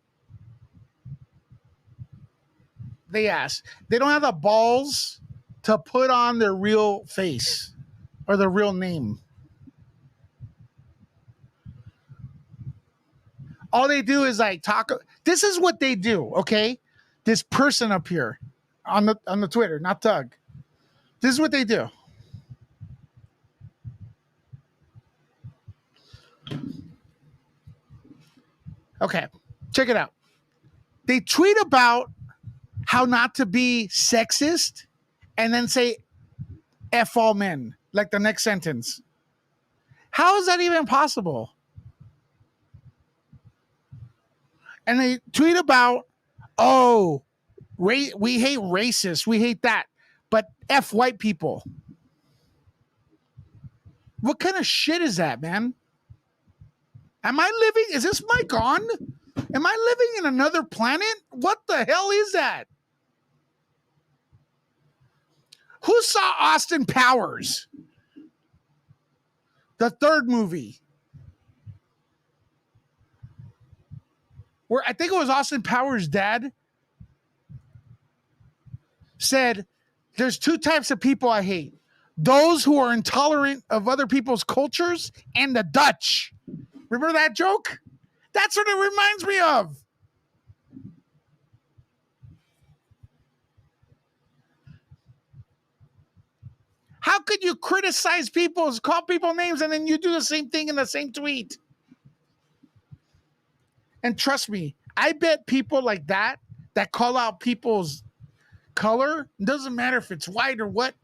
They ask. They don't have the balls to put on their real face or their real name. All they do is like talk. This is what they do, okay? This person up here on the Twitter, not Tug. This is what they do. Okay, check it out. They tweet about how not to be sexist and then say F all men, like the next sentence. How is that even possible? And they tweet about, we hate racists, we hate that, but F white people. What kind of shit is that, man? Is this mic on? Am I living in another planet? What the hell is that? Who saw Austin Powers? The third movie. Where I think it was Austin Powers' dad said, there's two types of people I hate. Those who are intolerant of other people's cultures and the Dutch. Remember that joke? That's what it reminds me of. How could you criticize people, call people names, and then you do the same thing in the same tweet? And trust me, I bet people like that call out people's color, doesn't matter if it's white or what,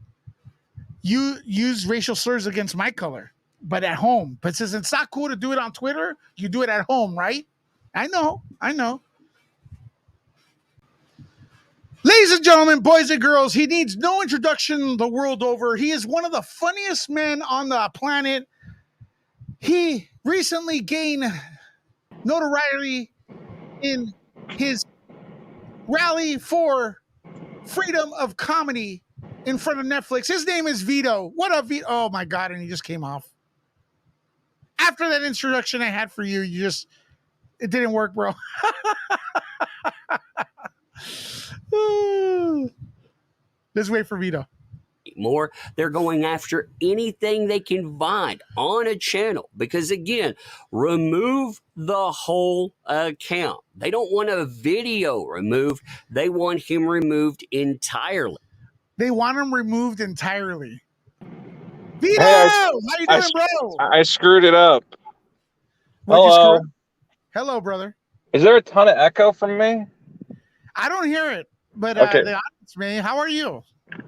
you use racial slurs against my color, but at home. But since it's not cool to do it on Twitter, you do it at home, right? I know. Ladies and gentlemen, boys and girls, he needs no introduction the world over. He is one of the funniest men on the planet. He recently gained notoriety in his rally for freedom of comedy in front of Netflix. His name is Vito. What up, Vito? Oh my God, and he just came off. After that introduction I had for you, it didn't work, bro. Let's wait for Vito. More, they're going after anything they can find on a channel because, again, remove the whole account. They don't want a video removed, they want him removed entirely. They want him removed entirely. Vito, Hey, how you doing, bro? I screwed it up. What'd you screw Hello. up? Hello, brother. Is there a ton of echo from me? I don't hear it, but Okay. the audience, man, how are you?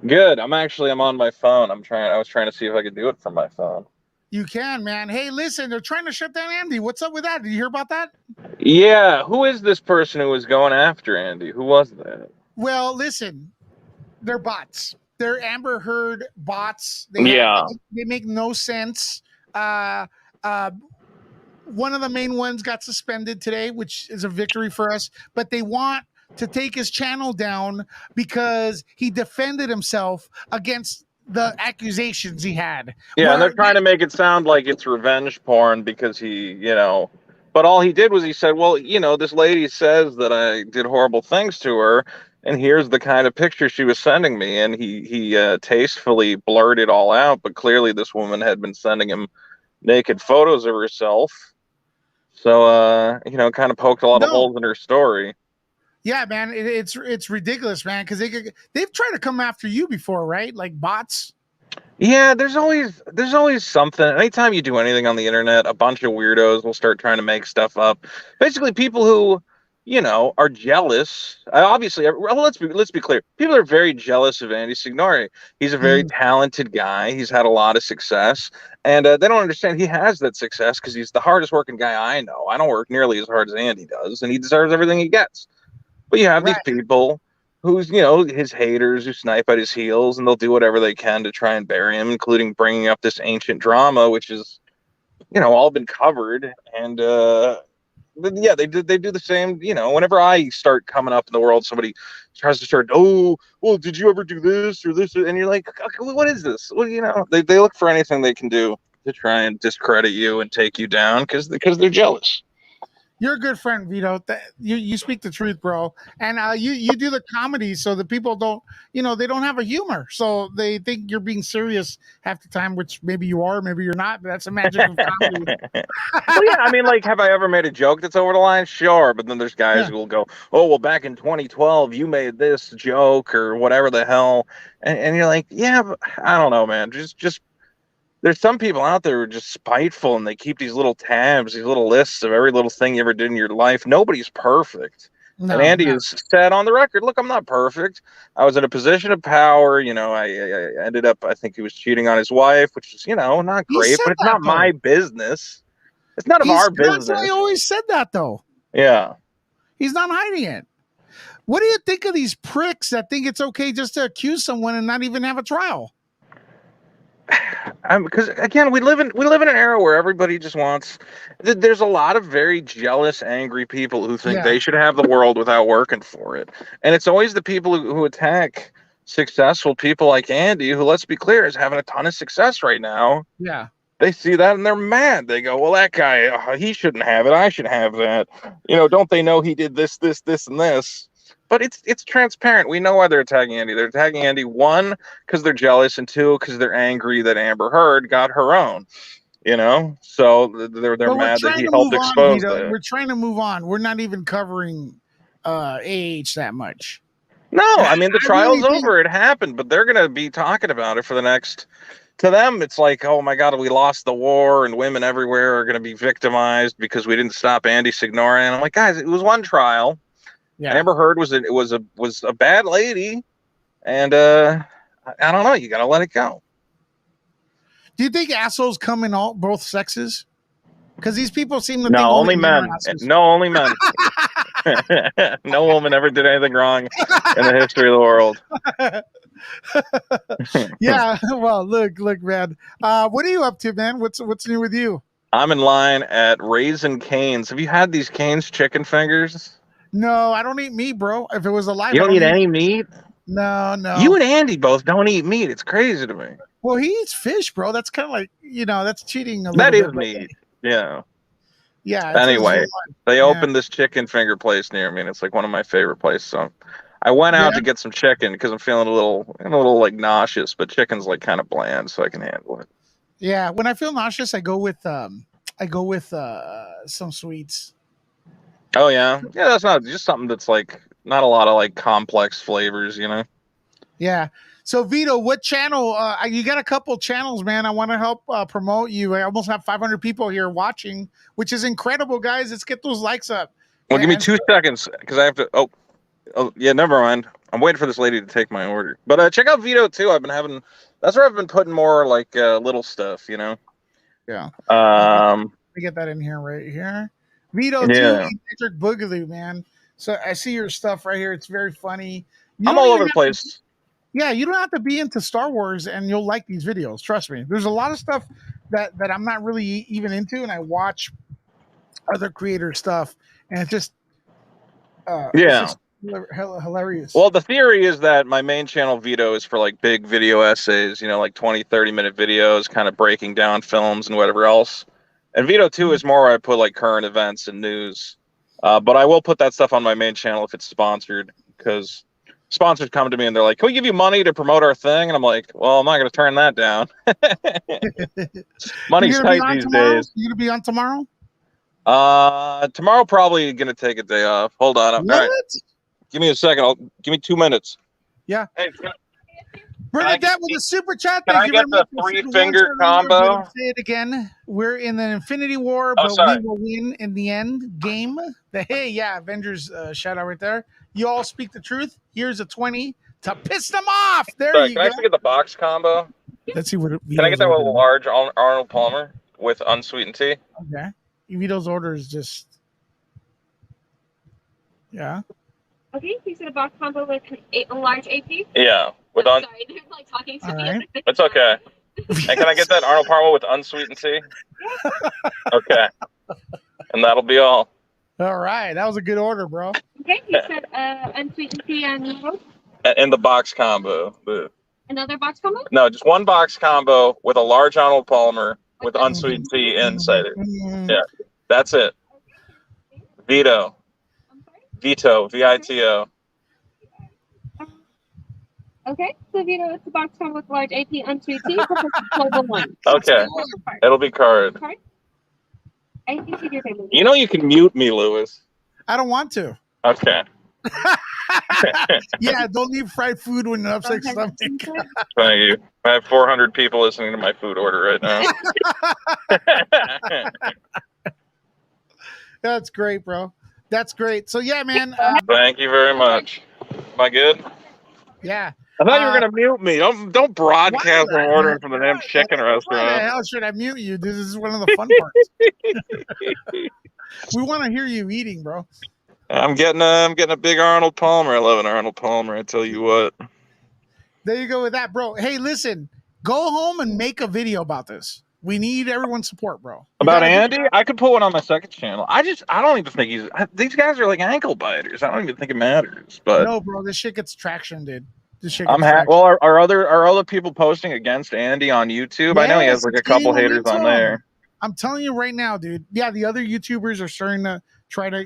Good. I'm on my phone. I was trying to see if I could do it from my phone. You can, man. Hey, listen, they're trying to shut down Andy. What's up with that? Did you hear about that? Yeah. Who is this person who was going after Andy? Who was that? Well, listen, they're bots. They're Amber Heard bots. Yeah. They make no sense. One of the main ones got suspended today, which is a victory for us. But they want to take his channel down because he defended himself against the accusations he had. Yeah, and they're trying to make it sound like it's revenge porn because but all he did was he said, well, this lady says that I did horrible things to her, and here's the kind of picture she was sending me, and he tastefully blurred it all out, but clearly this woman had been sending him naked photos of herself. So, kind of poked a lot of holes in her story. Yeah, man, it's ridiculous, man, because they've tried to come after you before, right? Like bots. Yeah, there's always something. Anytime you do anything on the internet, a bunch of weirdos will start trying to make stuff up. Basically, people who, are jealous. Obviously, well, let's be clear. People are very jealous of Andy Signore. He's a very talented guy. He's had a lot of success, and they don't understand he has that success because he's the hardest working guy I know. I don't work nearly as hard as Andy does, and he deserves everything he gets. But you have these people who's, his haters who snipe at his heels, and they'll do whatever they can to try and bury him, including bringing up this ancient drama, which is, all been covered. And, yeah, they do the same, whenever I start coming up in the world, somebody tries to start, oh, well, did you ever do this or this? And you're like, what is this? Well, they look for anything they can do to try and discredit you and take you down because they're jealous. You're a good friend, Vito. You speak the truth, bro. And you do the comedy, so the people don't, they don't have a humor, so they think you're being serious half the time, which maybe you are, maybe you're not. But that's the magic of comedy. Well, yeah, I mean, like, have I ever made a joke that's over the line? Sure, but then there's guys who will go, "Oh, well, back in 2012, you made this joke or whatever the hell," and you're like, "Yeah, but I don't know, man. Just." There's some people out there who are just spiteful, and they keep these little tabs, these little lists of every little thing you ever did in your life. Nobody's perfect. And Andy has said on the record, look, I'm not perfect. I was in a position of power. I ended up, I think he was cheating on his wife, which is, not great, but it's not my business. It's none of our business. That's why he always said that, though. Yeah. He's not hiding it. What do you think of these pricks that think it's okay just to accuse someone and not even have a trial? Because again, we live in an era where everybody just wants. There's a lot of very jealous, angry people who think they should have the world without working for it, and it's always the people who attack successful people like Andy, who, let's be clear, is having a ton of success right now. Yeah, they see that and they're mad. They go, "Well, that guy, he shouldn't have it. I should have that." Don't they know he did this, this, this, and this? But it's transparent. We know why they're attacking Andy. They're attacking Andy, one, because they're jealous, and two, because they're angry that Amber Heard got her own. So they're mad that he helped expose that. We're trying to move on. We're not even covering AH that much. No, I mean, the trial's over. It happened, but they're going to be talking about it for the next. To them, it's like, oh my God, we lost the war, and women everywhere are going to be victimized because we didn't stop Andy Signore. And I'm like, guys, it was one trial. Yeah. Amber Heard was a bad lady, and I don't know. You got to let it go. Do you think assholes come in both sexes? Because these people seem to think only men. No, only men. No woman ever did anything wrong in the history of the world. Yeah. Well, look, man. What are you up to, man? What's new with you? I'm in line at Raising Cane's. Have you had these Cane's chicken fingers? No, I don't eat meat, bro. If it was alive, you don't eat any meat? No. You and Andy both don't eat meat. It's crazy to me. Well, he eats fish, bro. That's kind of like, that's cheating a little bit. That is meat. Yeah. Yeah. Anyway, they opened this chicken finger place near me, and it's like one of my favorite places. So I went out Yeah. to get some chicken because I'm feeling a little like nauseous, but chicken's like kind of bland, so I can handle it. Yeah, when I feel nauseous, I go with some sweets. Oh yeah, yeah. That's not just something that's like not a lot of like complex flavors, you know. Yeah. So Vito, what channel? You got a couple channels, man. I want to help promote you. I almost have 500 people here watching, which is incredible, guys. Let's get those likes up. Well, give me And 2 seconds because I have to. Oh, yeah. Never mind. I'm waiting for this lady to take my order. But check out Vito too. I've been having. That's where I've been putting more like little stuff, you know. yeah, Um. let me get that in here right here. Vito too, Yeah. Electric Boogaloo, man. So I see your stuff right here. It's very funny. You I'm don't all even over the have place. Yeah, you don't have to be into Star Wars and you'll like these videos. Trust me. There's a lot of stuff that I'm not really even into, and I watch other creator stuff, and it's Yeah. just hilarious. Well, the theory is that my main channel Vito is for like big video essays, you know, like 20, 30-minute videos, kind of breaking down films and whatever else. And Vito 2 is more where I put like current events and news. But I will put that stuff on my main channel if it's sponsored, because sponsors come to me and they're like, "Can we give you money to promote our thing?" And I'm like, "Well, I'm not going to turn that down." Money's You're gonna be tight on these tomorrow? days. You're gonna be on tomorrow? Tomorrow probably going to take a day off. Hold on. All right. What? Give me a second. Give me 2 minutes. Yeah. Hey, Bernadette with a super chat. can Thank I you get very much. the I said it once 3-finger earlier, but combo? I'll say it again. We're in an infinity war, Oh, but we sorry. will win in the end game. Hey, yeah, Avengers shout out right there. You all speak the truth. Here's a 20 to piss them off. There Sorry, you can I go. actually get the box combo? Let's see what Can I get Vito's that with a order. large Arnold Palmer with unsweetened tea? Okay. Vito's order is just, yeah. Okay, please get a box combo with a large AP. Yeah, with Sorry, they're like talking to All me. right. It's okay. And can I get that Arnold Palmer with unsweetened tea? Okay. And that'll be all. All right. That was a good order, bro. Okay, you said unsweetened tea and noodles. And the box combo. Another box combo? No, just one box combo with a large Arnold Palmer with unsweetened tea inside it. Yeah, that's it. Vito. I'm sorry? Vito. V-I-T-O. Okay, so Vito, it's a box combo with large AP unsweet tea. Global one. Okay. It'll be card. Card? I think you did it. You know you can mute me, Lewis. I don't want to. Okay. Yeah, don't eat fried food when you're upset stomach. Thank you. I have 400 people listening to my food order right now. That's great, bro. That's great. So yeah, man. Thank you very much. Am I good? Yeah. I thought you were gonna mute me. Don't broadcast Why from the- ordering from the damn chicken Why the restaurant. hell should I mute you? This is one of the fun parts. We want to hear you eating, bro. I'm getting a big Arnold Palmer. I love an Arnold Palmer. I tell you what. There you go with that, bro. Hey, listen, go home and make a video about this. We need everyone's support, bro. You About gotta do Andy, I could put one on my second channel. I don't even think these guys are like ankle biters. I don't even think it matters. But no, bro, this shit gets traction, dude. This shit I'm gets happy. traction. Well, are other people posting against Andy on YouTube? I know he has like a couple haters on there. I'm telling you right now, dude. Yeah, the other YouTubers are starting to try to,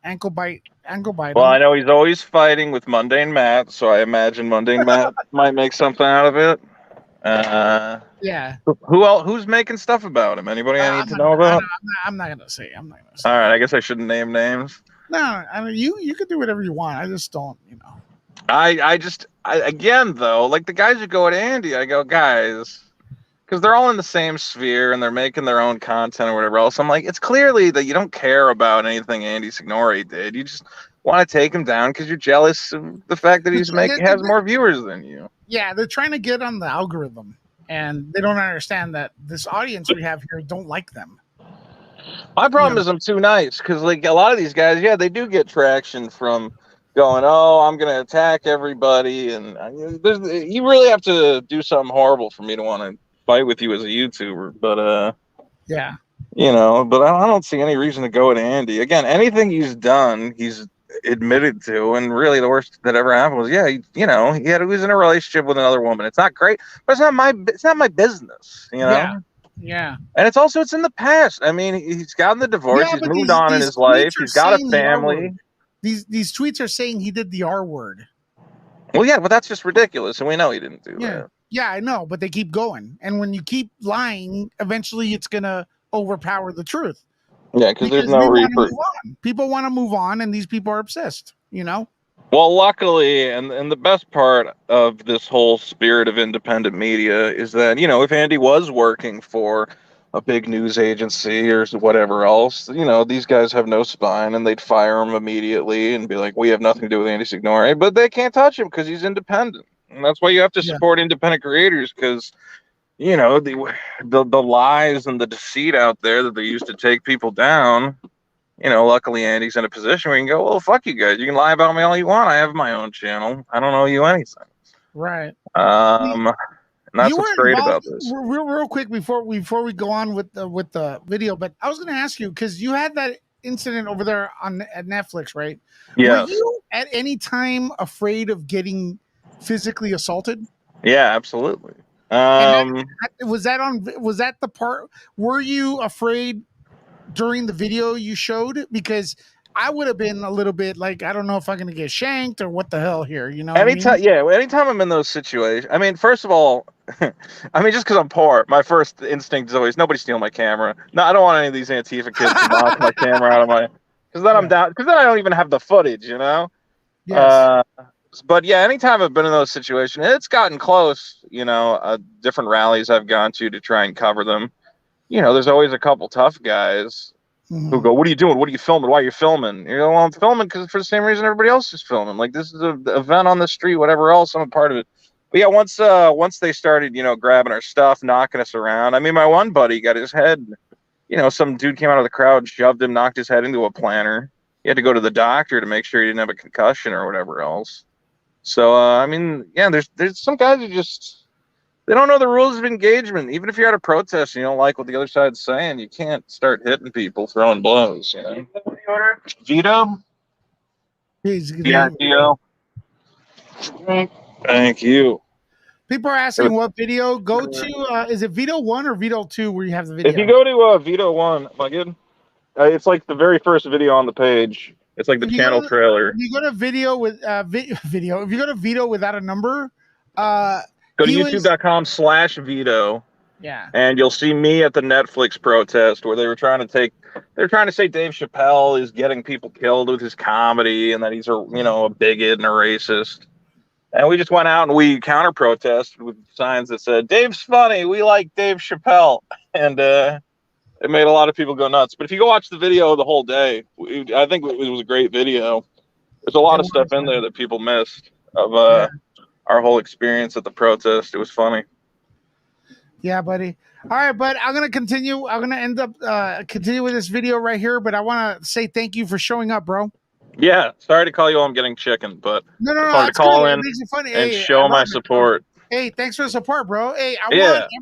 ankle bite. Well, I know he's always fighting with Mundane Matt, so I imagine Mundane Matt might make something out of it. Yeah. Who else? Who's making stuff about him? Anybody I need to know about? I'm not gonna say. I'm not gonna say. All right, I guess I shouldn't name names. No, I mean you can do whatever you want. I just don't, I again though, like the guys who go at Andy, I go, guys, because they're all in the same sphere and they're making their own content or whatever else. I'm like, it's clearly that you don't care about anything Andy Signore did. You just want to take him down because you're jealous of the fact that has more viewers than you. Yeah, they're trying to get on the algorithm, and they don't understand that this audience we have here don't like them. My problem is I'm too nice because like a lot of these guys, yeah, they do get traction from going, oh, I'm going to attack everybody. And you really have to do something horrible for me to want to fight with you as a YouTuber. But, yeah, but I don't see any reason to go at Andy. Again, anything he's done, he's admitted to. And really the worst that ever happened was, he was in a relationship with another woman. It's not great, but it's not my business, Yeah. And it's in the past. I mean, he's gotten the divorce. He's moved on in his life. He's got a family. These tweets are saying he did the R word. Well, yeah, but that's just ridiculous, and we know he didn't do Yeah. that. Yeah, I know, but they keep going. And when you keep lying, eventually it's gonna overpower the truth. Yeah, because there's Because no we want to reaper. move on. People want to move on, and these people are obsessed, you know? Well, luckily, and the best part of this whole spirit of independent media is that, if Andy was working for a big news agency or whatever else, these guys have no spine and they'd fire him immediately and be like, we have nothing to do with Andy Signore, but they can't touch him because he's independent. And that's why you have to Yeah. support independent creators because, the lies and the deceit out there that they use to take people down. Luckily Andy's in a position where he can go, well, fuck you guys. You can lie about me all you want. I have my own channel. I don't owe you anything. Right. And that's You what's were great involved about this. real quick before we go on with the video, but I was going to ask you because you had that incident over there at Netflix, right? Were Yes. you at any time afraid of getting physically assaulted? Yeah, absolutely. Was that the part? Were you afraid during the video you showed? Because I would have been a little bit like, I don't know if I'm going to get shanked or what the hell here. You know what I mean? Anytime I'm in those situations, I mean, first of all, just because I'm poor, my first instinct is always nobody steal my camera. No, I don't want any of these Antifa kids to knock my camera out of my, because then I'm down, because then I don't even have the footage, Yes. But yeah, anytime I've been in those situations, it's gotten close, different rallies I've gone to try and cover them. There's always a couple tough guys who go, what are you doing? What are you filming? Why are you filming? You go, well, I'm filming because for the same reason everybody else is filming. Like, this is an event on the street, whatever else, I'm a part of it. But yeah, once they started, grabbing our stuff, knocking us around. I mean, my one buddy got his head, some dude came out of the crowd, shoved him, knocked his head into a planter. He had to go to the doctor to make sure he didn't have a concussion or whatever else. So, I mean, yeah, there's some guys who just, they don't know the rules of engagement. Even if you're at a protest and you don't like what the other side's saying, you can't start hitting people, throwing blows, Vito? Yeah, Vito. Thank you. People are asking what video. Go to, is it Vito 1 or Vito 2 where you have the video? If you go to Vito 1, am I good? It's like the very first video on the page. It's like the channel trailer. If you go to video with video, if you go to Vito without a number, go to youtube.com/Vito. Yeah. And you'll see me at the Netflix protest where they were trying to say Dave Chappelle is getting people killed with his comedy and that he's a bigot and a racist. And we just went out and we counter protested with signs that said, Dave's funny. We like Dave Chappelle. And it made a lot of people go nuts. But if you go watch the video the whole day, I think it was a great video. There's a lot of stuff in there that people missed of our whole experience at the protest. It was funny. Yeah, buddy. All right, but I'm gonna continue. I'm gonna end up continue with this video right here. But I want to say thank you for showing up, bro. Yeah, sorry to call you while I'm getting chicken, but no, to call in and show my support. Hey, thanks for the support, bro. Hey, I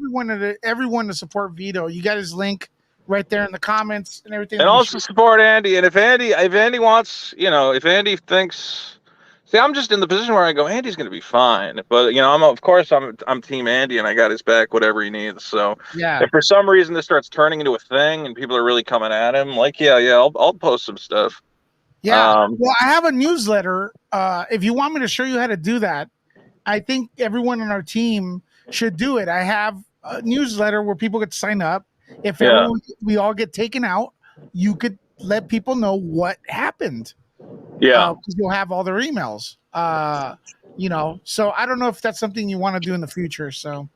want everyone to support Vito. You got his link right there in the comments and everything. And also support Andy. And if Andy wants, if Andy thinks, see, I'm just in the position where I go, Andy's going to be fine. But I'm Team Andy, and I got his back, whatever he needs. So yeah, if for some reason this starts turning into a thing and people are really coming at him, like I'll post some stuff. Yeah. Well, I have a newsletter. If you want me to show you how to do that, I think everyone on our team should do it. I have a newsletter where people could sign up. If we all get taken out, you could let people know what happened. Yeah. Because you'll have all their emails. So I don't know if that's something you want to do in the future. So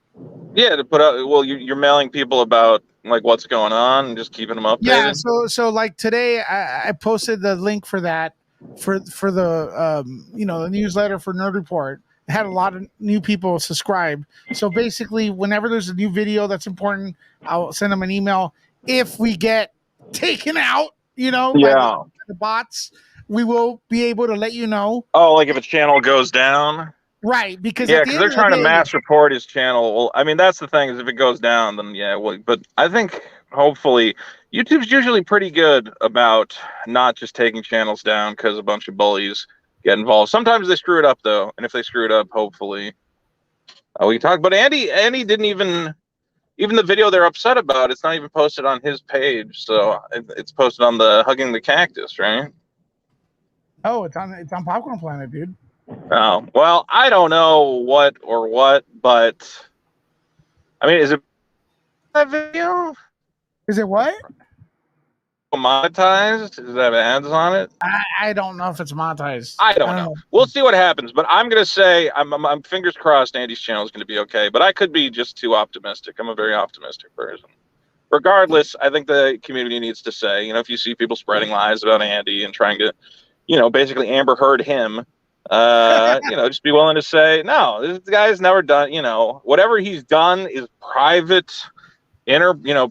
yeah, to put out, well, you're mailing people about like what's going on and just keeping them updated. Yeah. So like today I posted the link for that for the the newsletter for Nerd Report. It had a lot of new people subscribe. So basically, whenever there's a new video that's important, I'll send them an email. If we get taken out, by the bots, we will be able to let you know. Oh, like if a channel goes down? Right, because they're trying to mass report his channel. Well, I mean, that's the thing is if it goes down, then but I think hopefully YouTube's usually pretty good about not just taking channels down because a bunch of bullies get involved. Sometimes they screw it up though, and if they screw it up, hopefully we can talk. But Andy didn't even the video they're upset about. It's not even posted on his page, so it's posted on the Hugging the Cactus, right? Oh, it's on Popcorn Planet, dude. Oh, well, I don't know what, but I mean, is it that video Is it what? monetized? Does it have ads on it? I don't know if it's monetized. I I don't don't know. know. We'll see what happens, but I'm gonna say I'm fingers crossed Andy's channel is gonna be okay. But I could be just too optimistic. I'm a very optimistic person. Regardless, I think the community needs to say, if you see people spreading lies about Andy and trying to, basically Amber Heard him, just be willing to say, no, this guy's never done, whatever he's done is private,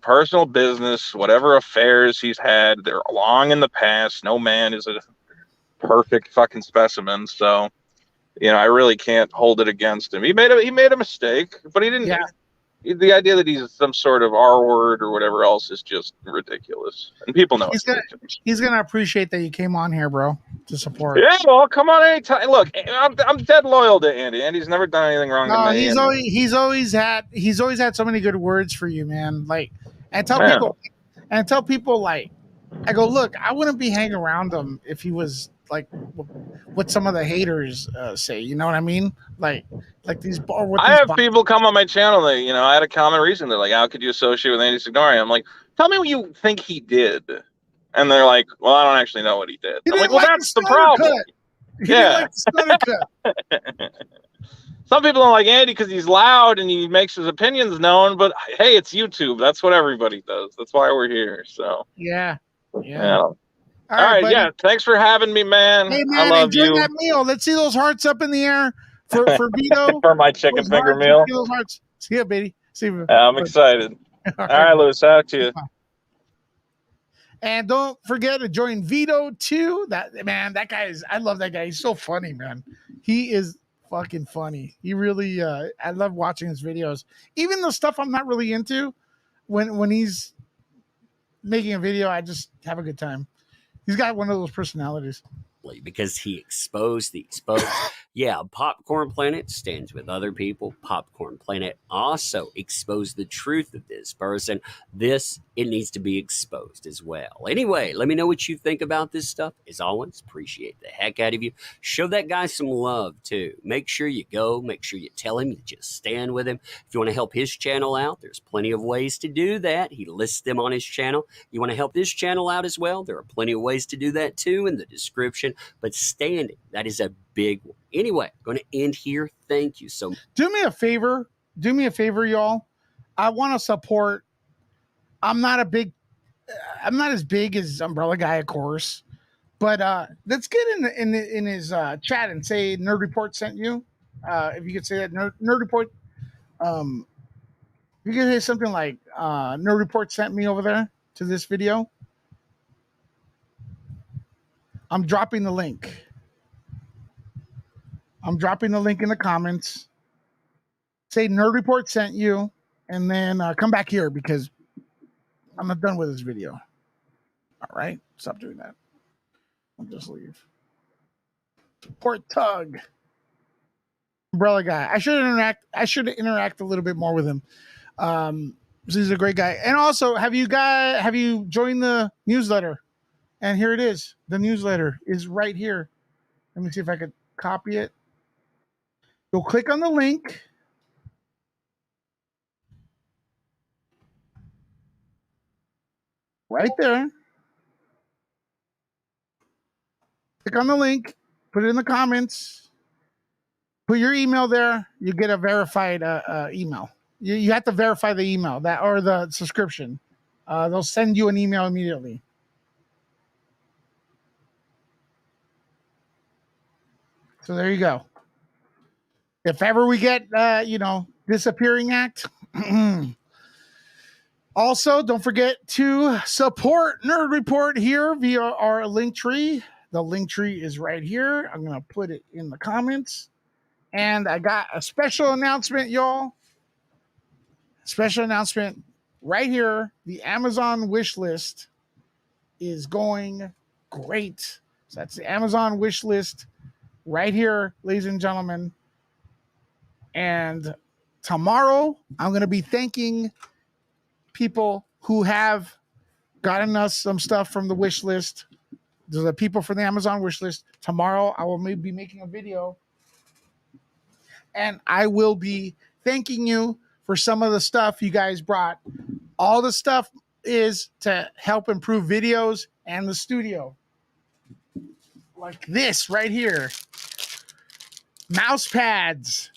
personal business, whatever affairs he's had, they're long in the past. No man is a perfect fucking specimen. So, I really can't hold it against him. He made a mistake, but he didn't. Yeah. The idea that he's some sort of R word or whatever else is just ridiculous, and people know He's it's gonna ridiculous. he's gonna appreciate that you came on here, bro, to support. Yeah, well, come on anytime. Look, I'm dead loyal to Andy. Andy's never done anything wrong to No, me, and he's always had so many good words for you, man. Like, and yeah. tell people like, I go, look, I wouldn't be hanging around him if he was like what some of the haters say. You know what I mean? Like these or what I these have people come on my channel that, I had a comment recently. They're like, how could you associate with Andy Signore? I'm like, tell me what you think he did. And they're like, well, I don't actually know what he did. He I'm like, didn't well, like the that's the stutter problem. cut. He didn't Yeah. like the stutter cut. Some people don't like Andy because he's loud and he makes his opinions known, but hey, it's YouTube. That's what everybody does. That's why we're here. So, Yeah. yeah. All All right, right, buddy. yeah. Thanks for having me, man. Hey, I man, love enjoy you. that meal. Let's see those hearts up in the air for Vito. For my chicken Those finger hearts. Let's meal. see those hearts. See ya, baby. See you. I'm excited. All right, Lewis. Talk to you. And don't forget to join Vito too. That guy is. I love that guy. He's so funny, man. He is fucking funny. He really. I love watching his videos. Even the stuff I'm not really into. When he's making a video, I just have a good time. He's got one of those personalities. Because he exposed the exposed. Yeah, Popcorn Planet stands with other people. Popcorn Planet also exposed the truth of this person. It needs to be exposed as well. Anyway, let me know what you think about this stuff. As always, appreciate the heck out of you. Show that guy some love too. Make sure you go. Make sure you tell him you just stand with him. If you want to help his channel out, there's plenty of ways to do that. He lists them on his channel. You want to help this channel out as well? There are plenty of ways to do that too in the description. But standing, that is a big one. Anyway, going to end here. Thank you so much. Do me a favor, y'all. I want to support. I'm not as big as Umbrella Guy, of course, but let's get in his chat and say Nerd Report sent you. If you could say that Nerd Report, you could say something like Nerd Report sent me over there to this video. I'm dropping the link. I'm dropping the link in the comments. Say Nerd Report sent you, and then come back here because I'm not done with this video. All right, stop doing that. I'll just leave. Support Tug, Umbrella Guy. I should interact a little bit more with him. He's a great guy. And also, have you joined the newsletter? And here it is. The newsletter is right here. Let me see if I could copy it. You'll click on the link. Right there. Click on the link. Put it in the comments. Put your email there. You get a verified email. You have to verify the email or the subscription. They'll send you an email immediately. So there you go. If ever we get, disappearing act. Also, don't forget to support Nerd Report here via our link tree. The link tree is right here. I'm going to put it in the comments. And I got a special announcement, y'all. Special announcement right here. The Amazon wish list is going great. So that's the Amazon wish list right here, ladies and gentlemen. And tomorrow, I'm going to be thanking people who have gotten us some stuff from the wish list the people from the Amazon wish list. Tomorrow, I will be making a video, and I will be thanking you for some of the stuff you guys brought. All the stuff is to help improve videos and the studio. Like this right here. Mouse pads.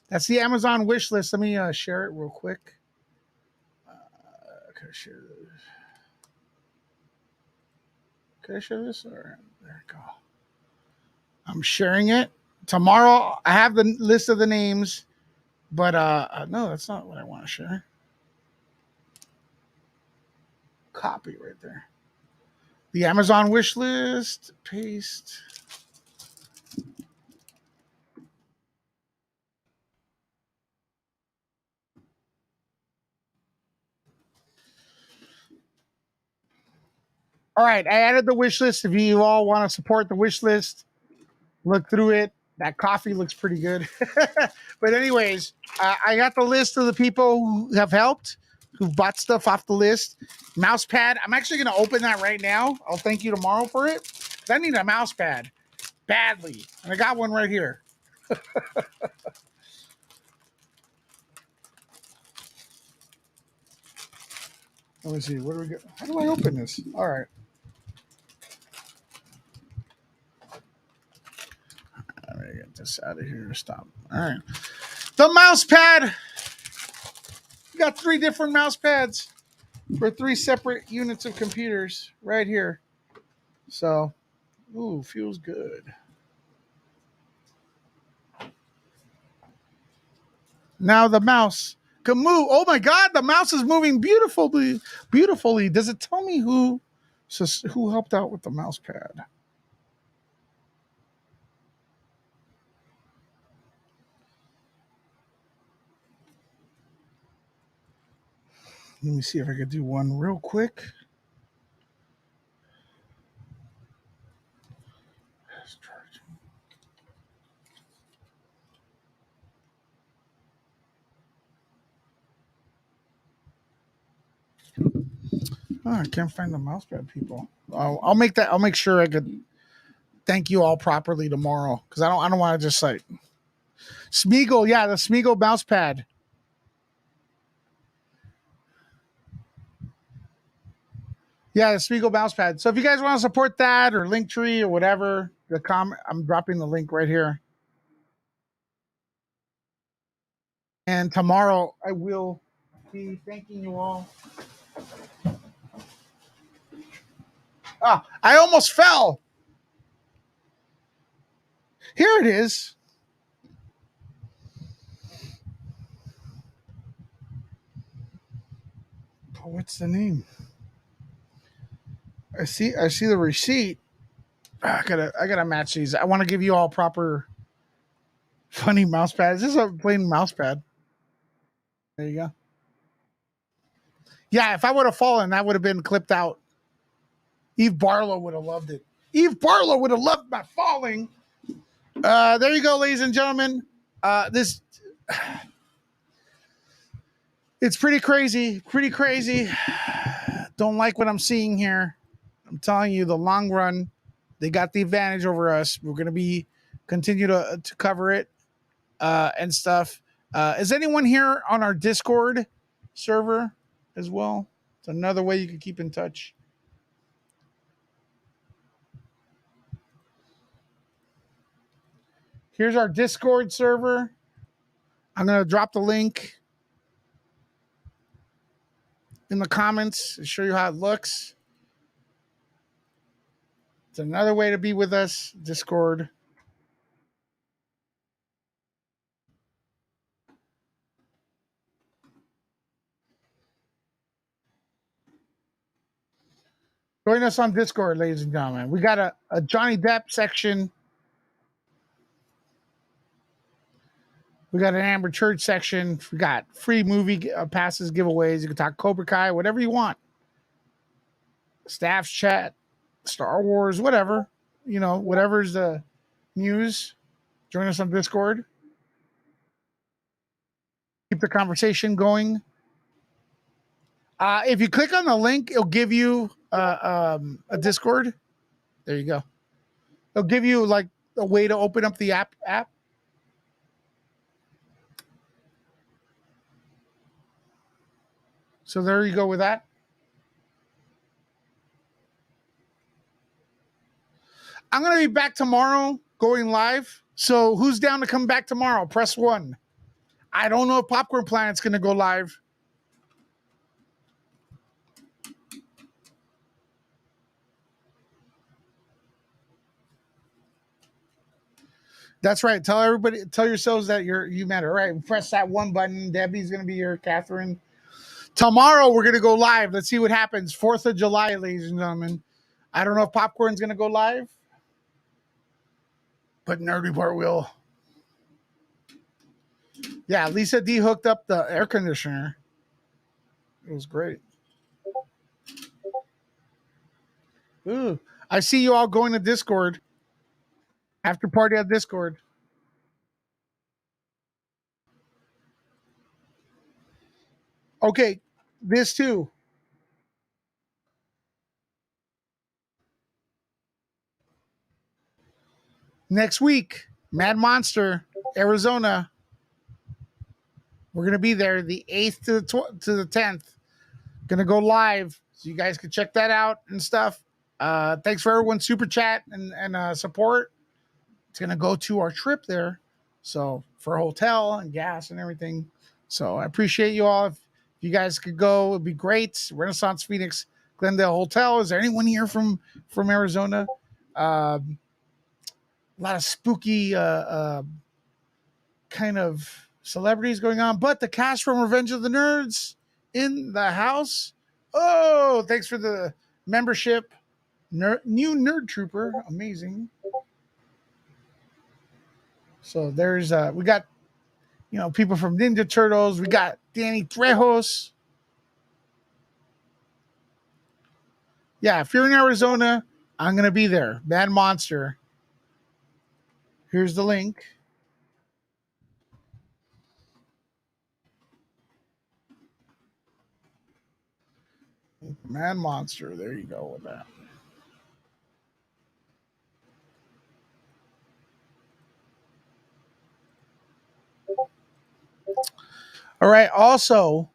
That's the Amazon wish list. Let me share it real quick. Can I share this? Can I share this? All right, there we go. I'm sharing it. Tomorrow, I have the list of the names, but no, that's not what I want to share. Copy right there. The Amazon wish list. Paste. All right, I added the wish list. If you all want to support the wish list, look through it. That coffee looks pretty good. But anyways, I got the list of the people who have helped, who've bought stuff off the list. Mouse pad. I'm actually going to open that right now. I'll thank you tomorrow for it. I need a mouse pad badly, and I got one right here. Let me see. What do we get? How do I open this? All right. Let me get this out of here. Stop. All right. The mouse pad. We got 3 different mouse pads for 3 separate units of computers right here. So, ooh, feels good. Now the mouse can move. Oh my God, the mouse is moving beautifully. Beautifully. Does it tell me who helped out with the mouse pad? Let me see if I could do one real quick. Oh, I can't find the mousepad people. I'll make that. I'll make sure I could thank you all properly tomorrow, because I don't want to just like Smeagol. Yeah, the Smeagol mousepad. Yeah, the Smeagol mousepad. So if you guys want to support that or Linktree or whatever, I'm dropping the link right here. And tomorrow I will be thanking you all. Ah, I almost fell. Here it is. Oh, what's the name? I see the receipt. I gotta match these. I want to give you all proper funny mouse pads. This is a plain mouse pad. There you go. Yeah, if I would have fallen, that would have been clipped out. Eve Barlow would have loved it. Eve Barlow would have loved my falling. There you go, ladies and gentlemen. This it's pretty crazy. Pretty crazy. Don't like what I'm seeing here. I'm telling you, the long run, they got the advantage over us. We're gonna be continue to cover it and stuff. Is anyone here on our Discord server as well? It's another way you can keep in touch. Here's our Discord server. I'm going to drop the link in the comments to show you how it looks. It's another way to be with us, Discord. Join us on Discord, ladies and gentlemen. We got a Johnny Depp section. We got an Amber Church section. We got free movie passes, giveaways. You can talk Cobra Kai, whatever you want. Staff's chat, Star Wars, whatever. You know, whatever's the news. Join us on Discord. Keep the conversation going. If you click on the link, it'll give you a Discord. There you go. They'll give you like a way to open up the app. So there you go with that. I'm gonna be back tomorrow, going live. So who's down to come back tomorrow? Press 1. I don't know if Popcorn Planet's gonna go live. That's right. Tell everybody, tell yourselves that you matter. All right, press that 1 button. Debbie's gonna be here. Catherine. Tomorrow we're gonna go live. Let's see what happens. 4th of July, ladies and gentlemen. I don't know if Popcorn's gonna go live, but Nerd Report will. Yeah, Lisa D hooked up the air conditioner. It was great. Ooh, I see you all going to Discord. After party at Discord. Okay, this too. Next week, Mad Monster, Arizona. We're gonna be there the 8th to the 10th. Gonna go live, so you guys can check that out and stuff. Thanks for everyone's super chat and support. It's gonna go to our trip there, so for hotel and gas and everything. So I appreciate you all. If you guys could go, it'd be great. Renaissance Phoenix Glendale Hotel. Is there anyone here from Arizona? A lot of spooky kind of celebrities going on, but the cast from Revenge of the Nerds in the house. Oh, thanks for the membership. New Nerd Trooper. Amazing. So there's we got people from Ninja Turtles. We got Danny Trejos. Yeah, if you're in Arizona, I'm gonna be there. Mad Monster. Here's the link. Mad Monster. There you go with that. All right. Also,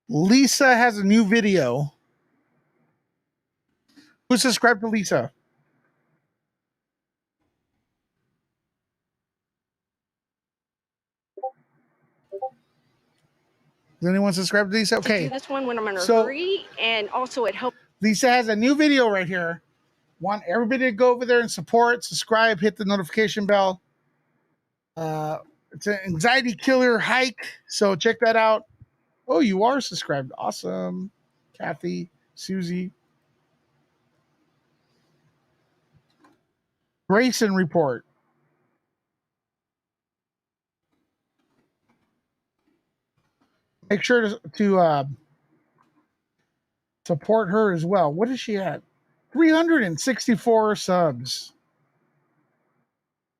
Lisa has a new video. Who's subscribed to Lisa? Does anyone subscribe to Lisa? Okay. Do this one when I'm in a So- hurry, and also it helps. Lisa has a new video right here. Want everybody to go over there and support, subscribe, hit the notification bell. It's an anxiety killer hike, so check that out. Oh, you are subscribed. Awesome. Kathy, Susie. Grayson report. Make sure to support her as well. What is she at? 364 subs.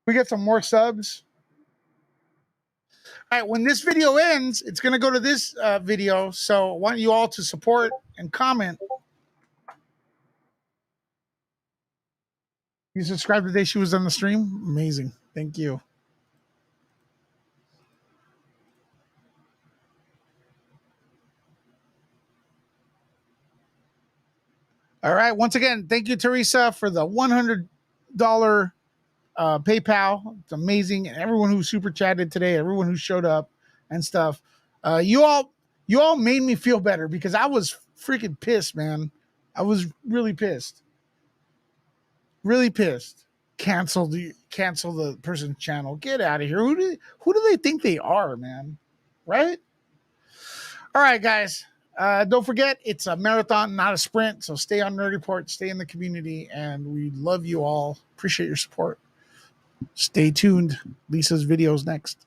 We get some more subs. All right, when this video ends, it's going to go to this video. So I want you all to support and comment. You subscribed the day she was on the stream? Amazing. Thank you. All right. Once again, thank you, Teresa, for the $100 PayPal. It's amazing. And everyone who super chatted today, everyone who showed up and stuff. You all made me feel better because I was freaking pissed, man. I was really pissed. Really pissed. Cancel the person's channel. Get out of here. Who do they think they are, man? Right? All right, guys. Don't forget, it's a marathon, not a sprint. So stay on Nerd Report, stay in the community, and we love you all. Appreciate your support. Stay tuned. Lisa's videos next.